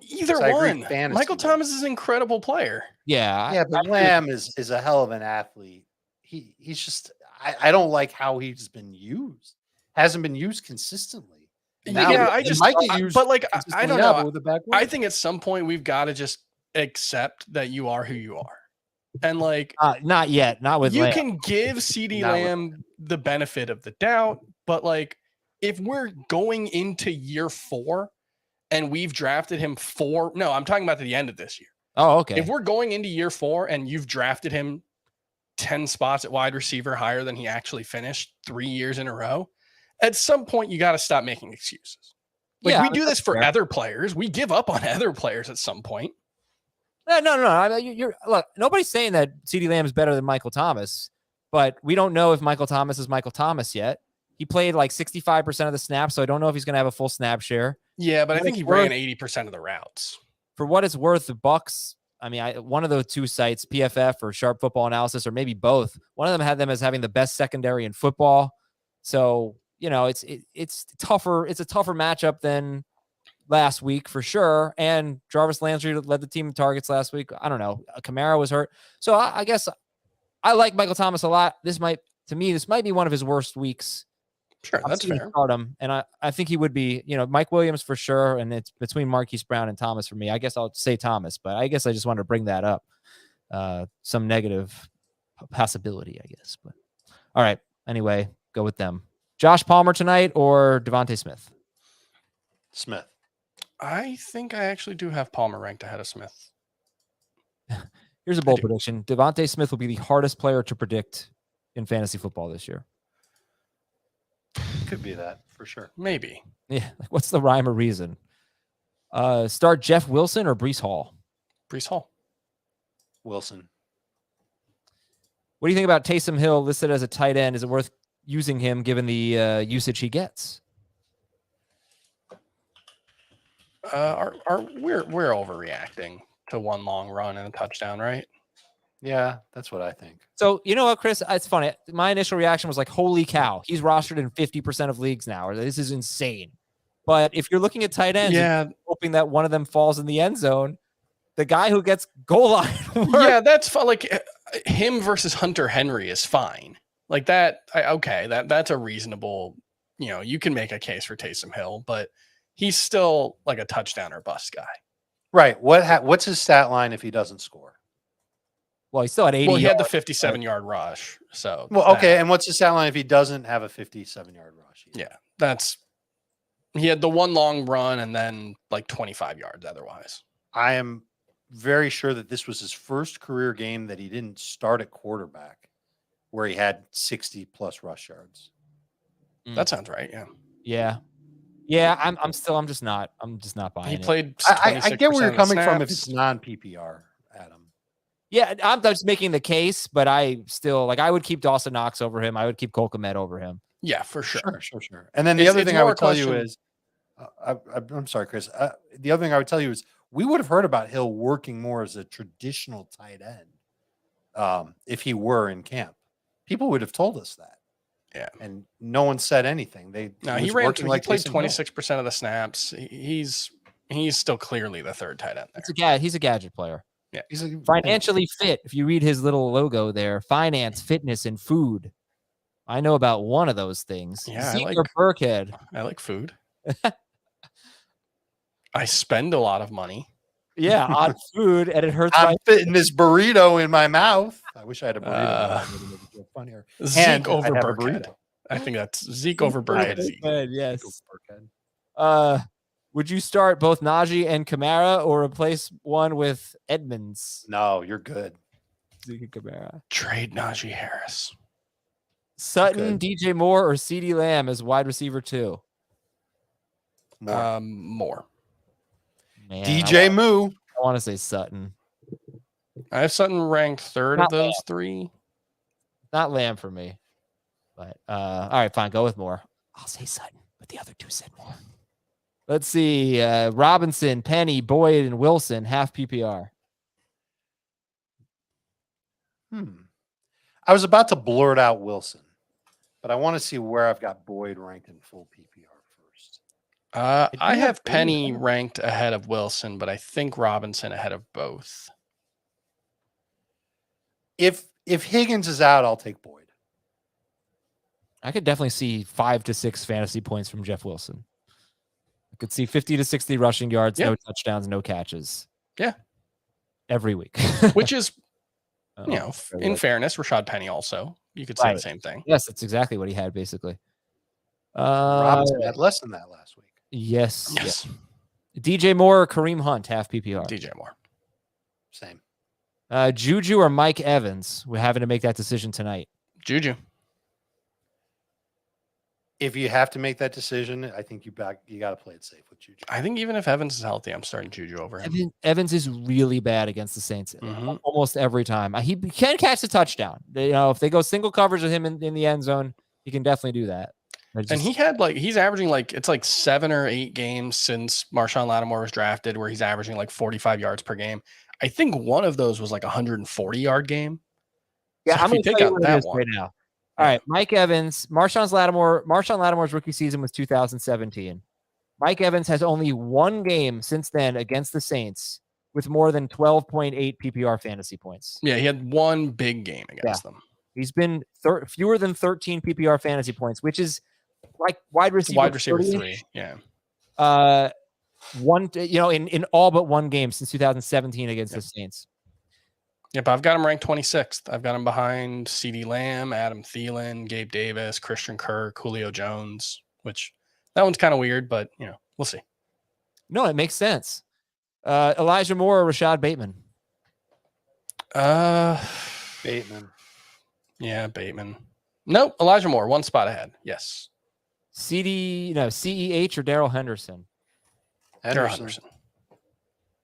Either one. Michael Thomas is an incredible player. Yeah. But Lamb is a hell of an athlete. He's just I don't like how he's been used. Hasn't been used consistently. Now, I don't know. I think at some point we've got to just accept that you are who you are. And not yet. Not with you Lamb. can give CeeDee Lamb the benefit of the doubt, but if we're going into year 4 and we've drafted him I'm talking about the end of this year. Oh, okay. If we're going into year 4 and you've drafted him 10 spots at wide receiver higher than he actually finished 3 years in a row, at some point you got to stop making excuses. We do this for other players. We give up on other players at some point. No. Look, nobody's saying that CeeDee Lamb is better than Michael Thomas, but we don't know if Michael Thomas is Michael Thomas yet. He played 65% of the snaps, so I don't know if he's going to have a full snap share. Yeah, but I think he ran 80% of the routes. For what it's worth, the Bucs, one of those two sites, PFF or Sharp Football Analysis, or maybe both, one of them had them as having the best secondary in football. So, it's tougher. It's a tougher matchup than last week for sure. And Jarvis Landry led the team in targets last week. I don't know. Kamara was hurt. So I guess I like Michael Thomas a lot. This might be one of his worst weeks. Sure, that's fair. And I think he would be, Mike Williams for sure. And it's between Marquise Brown and Thomas for me. I guess I'll say Thomas, but I guess I just wanted to bring that up. Some negative possibility, I guess. But all right. Anyway, go with them. Josh Palmer tonight or Devontae Smith? Smith. I think I actually do have Palmer ranked ahead of Smith. Here's a bold prediction. Devontae Smith will be the hardest player to predict in fantasy football this year. Could be that for sure. Maybe. Yeah. What's the rhyme or reason? Start Jeff Wilson or Breece Hall? Breece Hall. Wilson. What do you think about Taysom Hill listed as a tight end? Is it worth using him given the usage he gets? We're overreacting to one long run and a touchdown, right? Yeah, that's what I think. So, you know what, Chris? It's funny. My initial reaction was holy cow, he's rostered in 50% of leagues now. Or this is insane. But if you're looking at tight ends, hoping that one of them falls in the end zone, the guy who gets goal line work. Yeah, that's fine. Like him versus Hunter Henry is fine. Like that. Okay, that's a reasonable. You can make a case for Taysom Hill, but he's still like a touchdown or bust guy. Right. What's his stat line if he doesn't score? Well, he still had 80. Well, he had the 57-yard rush. So okay. And what's his stat line if he doesn't have a 57-yard rush? Yeah, he had the one long run and then like 25 yards otherwise. I am very sure that this was his first career game that he didn't start at quarterback, where he had 60+ rush yards. That sounds right. Yeah. Yeah. I'm just not buying He it. played. I get where you're coming from if snaps. it's non-PPR, Adam. Yeah, I'm just making the case, but I still I would keep Dawson Knox over him. I would keep Cole Kmet over him. Yeah, for sure. Sure. And then the other thing I more would tell you question- is, I'm sorry, Chris. The other thing I would tell you is we would have heard about Hill working more as a traditional tight end if he were in camp. People would have told us that. Yeah. And no one said anything. He was ran. working He like played Taysom Hill. 26% of the snaps. He's still clearly the third tight end there. He's a gadget player. Yeah. He's a, Financially fit. If you read his little logo there, finance, fitness, and food. I know about one of those things. Yeah, Zeke or Burkhead. I like food. I spend a lot of money. Yeah, on food, and it hurts. I'm fitting this burrito in my mouth. I wish I had a burrito. Maybe make it feel funnier. Zeke over I'd have a Burkhead. burrito. I think that's Zeke over Burkhead. Zeke. Yes. Burkhead. Would you start both Najee and Kamara or replace one with Edmonds? No, you're good. Zeke and Kamara. Trade Najee Harris. Sutton, Good. DJ Moore, or CeeDee Lamb as wide receiver 2? More. More. Man, DJ Moo. I want to say Sutton. I have Sutton ranked third Not of those three. Not Lamb for me. But all right, fine. Go with Moore. I'll say Sutton, but the other two said Moore. Let's see. Robinson, Penny, Boyd, and Wilson, half PPR. I was about to blurt out Wilson, but I want to see where I've got Boyd ranked in full PPR first. I have Penny ranked ahead of Wilson, but I think Robinson ahead of both. If Higgins is out, I'll take Boyd. I could definitely see 5 to 6 fantasy points from Jeff Wilson. I could see 50 to 60 rushing yards, no touchdowns, no catches. Yeah. Every week. Which is, in fairness, Rashad Penny also. You could say the same thing. Yes, that's exactly what he had, basically. Robinson had less than that last week. Yes. DJ Moore or Kareem Hunt, half PPR. DJ Moore. Same. Juju or Mike Evans? We're having to make that decision tonight. Juju. If you have to make that decision, I think you got to play it safe with Juju. I think even if Evans is healthy, I'm starting Juju over him. Evans is really bad against the Saints almost every time. He can catch the touchdown. If they go single coverage with him in the end zone, he can definitely do that. And he had he's averaging it's 7 or 8 games since Marshawn Lattimore was drafted where he's averaging 45 yards per game. I think one of those was 140-yard game. Yeah, so I'm going to take out that one right now. All right, Mike Evans. Marshawn Lattimore's rookie season was 2017. Mike Evans has only one game since then against the Saints with more than 12.8 PPR fantasy points. Yeah, he had one big game against them. He's been fewer than 13 PPR fantasy points, which is wide receiver 3. Yeah. In all but one game since 2017 against the Saints. Yep, I've got him ranked 26th. I've got him behind CeeDee Lamb, Adam Thielen, Gabe Davis, Christian Kirk, Julio Jones, which that one's kind of weird, but we'll see. No, it makes sense. Elijah Moore or Rashad Bateman? Bateman. Yeah, Bateman. Nope, Elijah Moore, one spot ahead. Yes. CEH or Darrell Henderson? Darrell Henderson.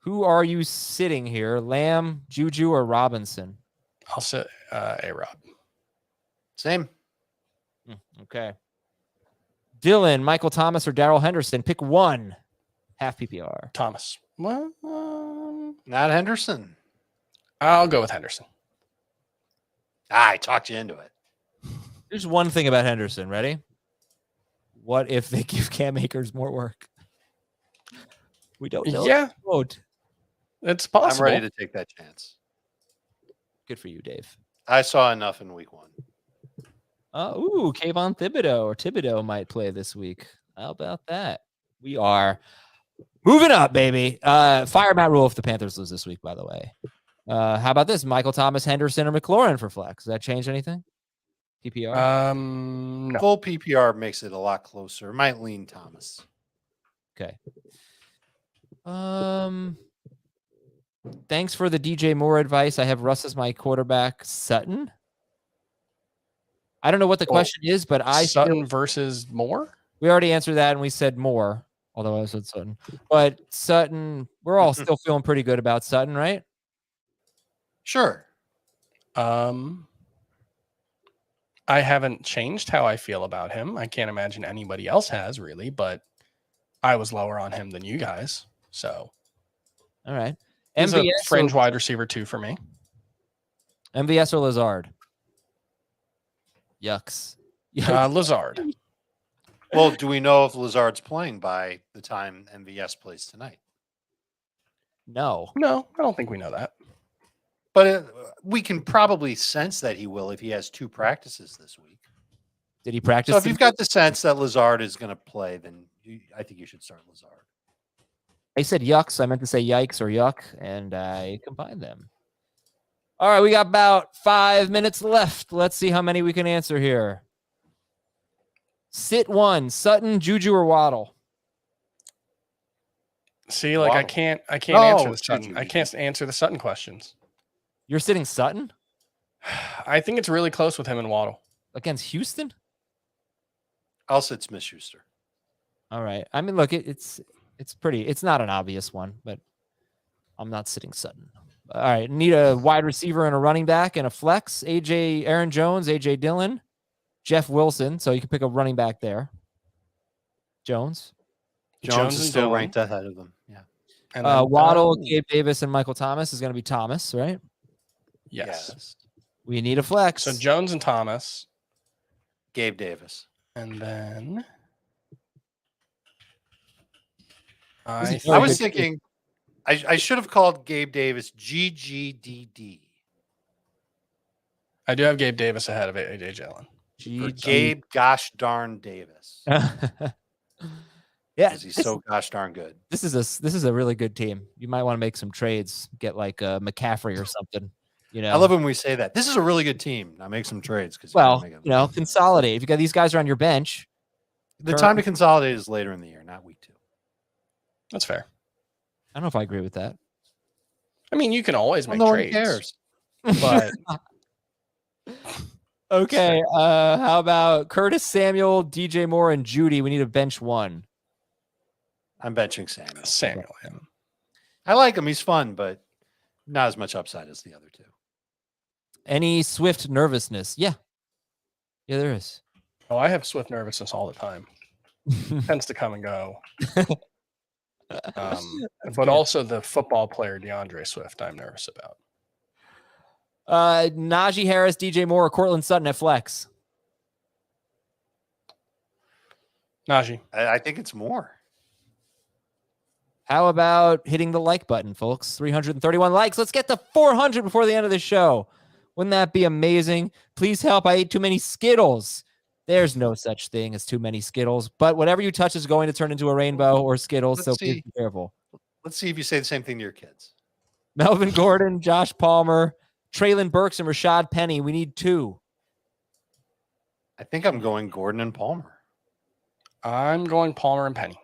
Who are you sitting here? Lamb, Juju, or Robinson? I'll sit A-Rob. Same. Okay. Dylan, Michael Thomas, or Darrell Henderson? Pick one. Half PPR. Thomas. Well, not Henderson. I'll go with Henderson. I talked you into it. There's one thing about Henderson. Ready? What if they give Cam Akers more work? We don't know. Yeah. It's possible. I'm ready to take that chance. Good for you, Dave. I saw enough in week 1. Kayvon Thibodeau might play this week. How about that? We are moving up, baby. Fire Matt Rule if the Panthers lose this week, by the way. How about this? Michael Thomas, Henderson, or McLaurin for flex? Does that change anything? PPR? No. Full PPR makes it a lot closer. Might lean Thomas. Okay. Thanks for the DJ Moore advice. I have Russ as my quarterback. Sutton? I don't know what the question is, but Sutton versus Moore? We already answered that, and we said Moore, although I said Sutton. But Sutton, we're all still feeling pretty good about Sutton, right? Sure. I haven't changed how I feel about him. I can't imagine anybody else has really, but I was lower on him than you guys. So, all right. He's a fringe wide receiver 2 for me. MVS or Lazard? Yucks. Lazard. Well, do we know if Lazard's playing by the time MVS plays tonight? No, I don't think we know that. But we can probably sense that he will if he has 2 practices this week. Did he practice? So if you've got the sense that Lazard is going to play, then I think you should start Lazard. I said yucks. I meant to say yikes or yuck, and I combined them. All right, we got about 5 minutes left. Let's see how many we can answer here. Sit 1, Sutton, Juju, or Waddle? See, like Waddle. I can't answer the Sutton. Juju. I can't answer the Sutton questions. You're sitting Sutton I think it's really close with him and Waddle. against Houston? I'll sit Smith-Schuster. All right. I mean, look, it's pretty. It's not an obvious one, but I'm not sitting Sutton. All right. Need a wide receiver and a running back and a flex. Aaron Jones, AJ Dillon, Jeff Wilson. So you can pick a running back there. Jones Jones is still Dillon. ranked ahead of them. Yeah. And then, Waddle, Gabe Davis, and Michael Thomas is going to be Thomas, right? Yes. We need a flex. So Jones and Thomas. Gabe Davis. And then This is I was good. thinking I should have called Gabe Davis GGDD. I do have Gabe Davis ahead of AJ Dillon. For Gabe gosh darn Davis. Yeah, Because he's so gosh darn good. this is a really good team. You might want to make some trades, get like McCaffrey or something. You know, I love when we say that. This is a really good team. Now make some trades because consolidate. If you got these guys are on your bench, the time to consolidate is later in the year, not week 2. That's fair. I don't know if I agree with that. I mean, you can always make no trades. one cares. But Okay, how about Curtis Samuel, DJ Moore, and Judy? We need a bench 1. I'm benching Samuel. Samuel, yeah. I like him. He's fun, but not as much upside as the other 2. Any Swift nervousness? Yeah, there is. Oh, I have Swift nervousness all the time. Tends to come and go. But also the football player DeAndre Swift, I'm nervous about. Najee Harris, DJ Moore, or Cortland Sutton at flex? Najee. I think it's more. How about hitting the like button, folks? 331 likes. Let's get to 400 before the end of the show. Wouldn't that be amazing? Please help. I ate too many Skittles. There's no such thing as too many Skittles, but whatever you touch is going to turn into a rainbow or Skittles, so please be careful. Let's see if you say the same thing to your kids. Melvin Gordon, Josh Palmer, Traylon Burks, and Rashad Penny. We need 2. I think I'm going Gordon and Palmer. I'm going Palmer and Penny.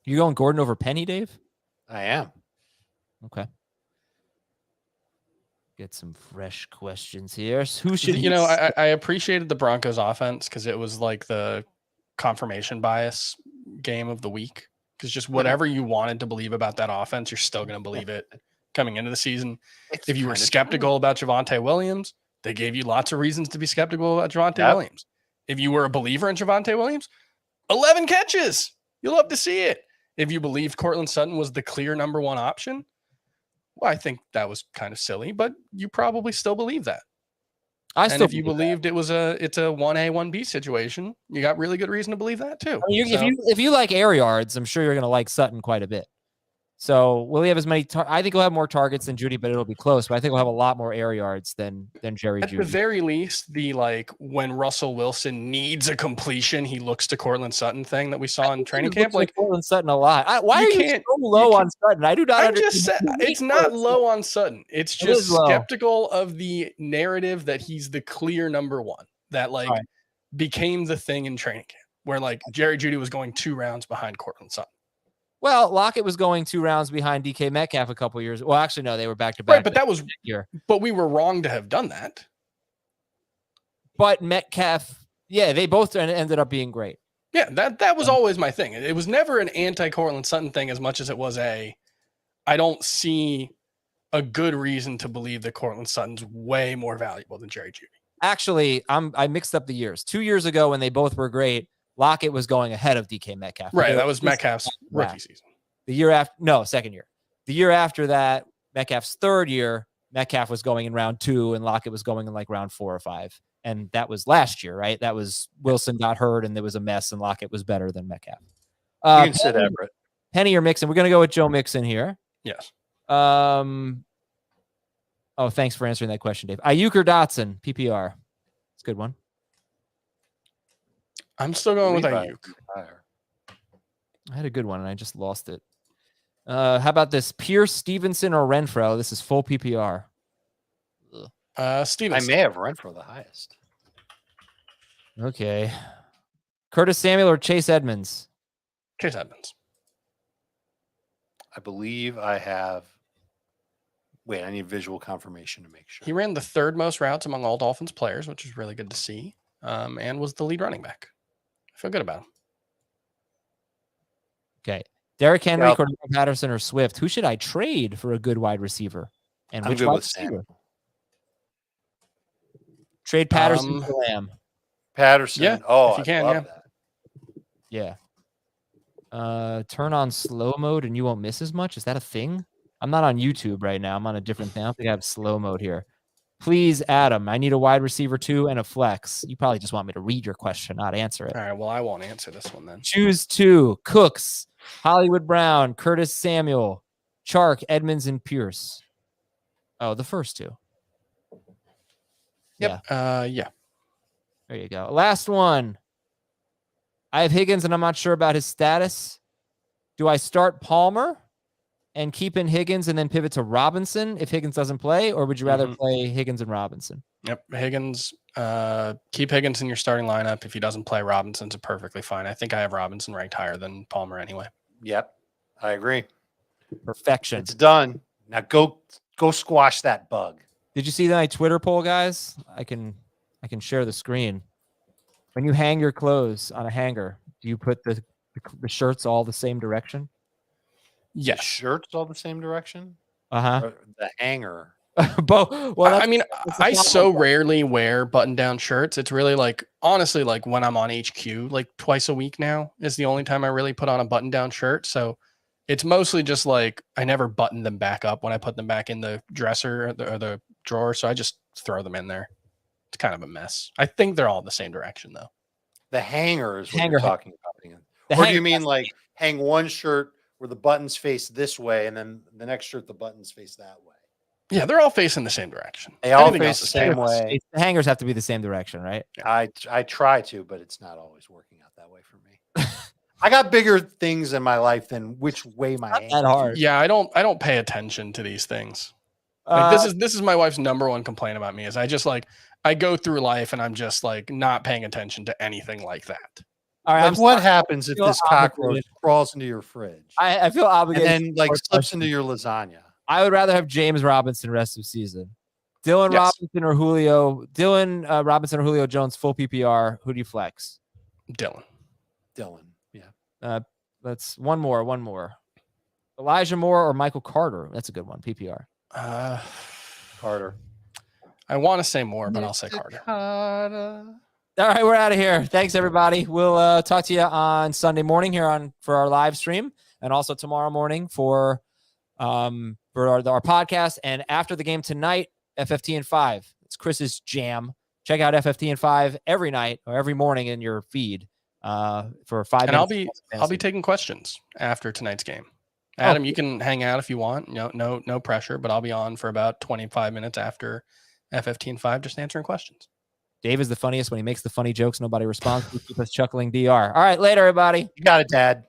You going Gordon over Penny, Dave? I am. Okay. Get some fresh questions here. Who should I appreciated the Broncos offense because it was like the confirmation bias game of the week. Because just whatever you wanted to believe about that offense, you're still going to believe it coming into the season. If you were skeptical about Javonte Williams, they gave you lots of reasons to be skeptical about Javonte Williams. If you were a believer in Javonte Williams, 11 catches. You'll love to see it. If you believed Cortland Sutton was the clear number 1 option, well, I think that was kind of silly, but you probably still believe that. If you believed it's a 1A, 1B situation, you got really good reason to believe that too. If you like air yards, I'm sure you're going to like Sutton quite a bit. So will he have as many? I think he'll have more targets than Judy, but it'll be close. But I think he'll have a lot more air yards than Jerry At Judy. the very least, the like when Russell Wilson needs a completion, he looks to Cortland Sutton thing that we saw in training camp. Like Cortland Sutton a lot. Why are you so low on Sutton? I do not. I'm just saying, it's not low on Sutton. It's just skeptical of the narrative that he's the clear number one that became the thing in training camp, where like Jerry Judy was going 2 rounds behind Cortland Sutton. Well, Lockett was going 2 rounds behind DK Metcalf a couple years. Well, actually, no, they were back to back. Right, but that was year. But we were wrong to have done that. But Metcalf, yeah, they both ended up being great. Yeah, that was always my thing. It was never an anti-Cortland Sutton thing as much as it was I don't see a good reason to believe that Cortland Sutton's way more valuable than Jerry Judy. Actually, I mixed up the years. 2 years ago when they both were great, Lockett was going ahead of DK Metcalf. Right, that was Metcalf's rookie season. The year after, no, second year. The year after that, Metcalf's third year, Metcalf was going in round 2 and Lockett was going in like round 4 or 5. And that was last year, right? That was Wilson got hurt and there was a mess and Lockett was better than Metcalf. You can sit Everett. Penny or Mixon? We're going to go with Joe Mixon here. Yes. Oh, thanks for answering that question, Dave. Ayuk or Dotson? PPR. It's a good one. I'm still going with Ayuk. I had a good one and I just lost it. How about this? Pierce, Stevenson, or Renfro? This is full PPR. Stevenson. I may have Renfro the highest. Okay. Curtis Samuel or Chase Edmonds? Chase Edmonds. I believe I have. Wait, I need visual confirmation to make sure. He ran the 3rd most routes among all Dolphins players, which is really good to see, and was the lead running back. I feel good about him. Okay. Derrick Henry, Cordell Patterson, or Swift? Who should I trade for a good wide receiver? And which wide receiver? Trade Patterson for Lamb. Patterson. Yeah, oh, if you can, love that. Yeah. Turn on slow mode and you won't miss as much. Is that a thing? I'm not on YouTube right now. I'm on a different thing. I don't think I have slow mode here. Please, Adam, I need a wide receiver 2 and a flex. You probably just want me to read your question, not answer it. All right, well, I won't answer this one then. Choose 2. Cooks, Hollywood Brown, Curtis Samuel, Chark, Edmonds, and Pierce. Oh, the first 2. Yep. Yeah. There you go. Last one. I have Higgins, and I'm not sure about his status. Do I start Palmer and keep in Higgins and then pivot to Robinson if Higgins doesn't play, or would you rather play Higgins and Robinson? Yep. Higgins, keep Higgins in your starting lineup. If he doesn't play, Robinson's perfectly fine. I think I have Robinson ranked higher than Palmer anyway. Yep. I agree. Perfection. It's done. Now go squash that bug. Did you see my Twitter poll, guys? I can share the screen. When you hang your clothes on a hanger, do you put the shirts all the same direction? Yes. The shirts all the same direction? Uh-huh. The hanger. Well, I mean, I so rarely wear button-down shirts. It's really like, honestly, like when I'm on HQ, like twice a week now is the only time I really put on a button-down shirt. So it's mostly just like I never button them back up when I put them back in the dresser or the drawer. So I just throw them in there. It's kind of a mess. I think they're all in the same direction, though. The hanger is what you're talking about. Or do you mean like hang one shirt where the buttons face this way and then the next shirt the buttons face that way? Yeah, they're all facing the same direction. They all face the same way. The hangers have to be the same direction, right? I try to, but it's not always working out that way for me. I got bigger things in my life than which way my not that hard. Yeah, I don't pay attention to these things. Like this is my wife's number one complaint about me is I go through life and I'm just like not paying attention to anything like that. All right, like what happens if this cockroach crawls into your fridge? I feel obligated and then like slips into your lasagna. I would rather have James Robinson rest of season. Dylan Robinson or Julio. Dylan Robinson or Julio Jones full PPR. Who do you flex? Dylan. Yeah. Let's one more. Elijah Moore or Michael Carter. That's a good one. PPR. Carter. I want to say more, but I'll say Carter. All right, we're out of here. Thanks, everybody. We'll talk to you on Sunday morning here for our live stream, and also tomorrow morning for our podcast. And after the game tonight, FFT and 5. It's Chris's jam. Check out FFT and 5 every night or every morning in your feed for 5 minutes. And I'll be taking questions after tonight's game. Adam, you can hang out if you want. No pressure, but I'll be on for about 25 minutes after FFT and 5, just answering questions. Dave is the funniest when he makes the funny jokes. Nobody responds. We keep us chuckling. DR. All right, later, everybody. You got it, Dad.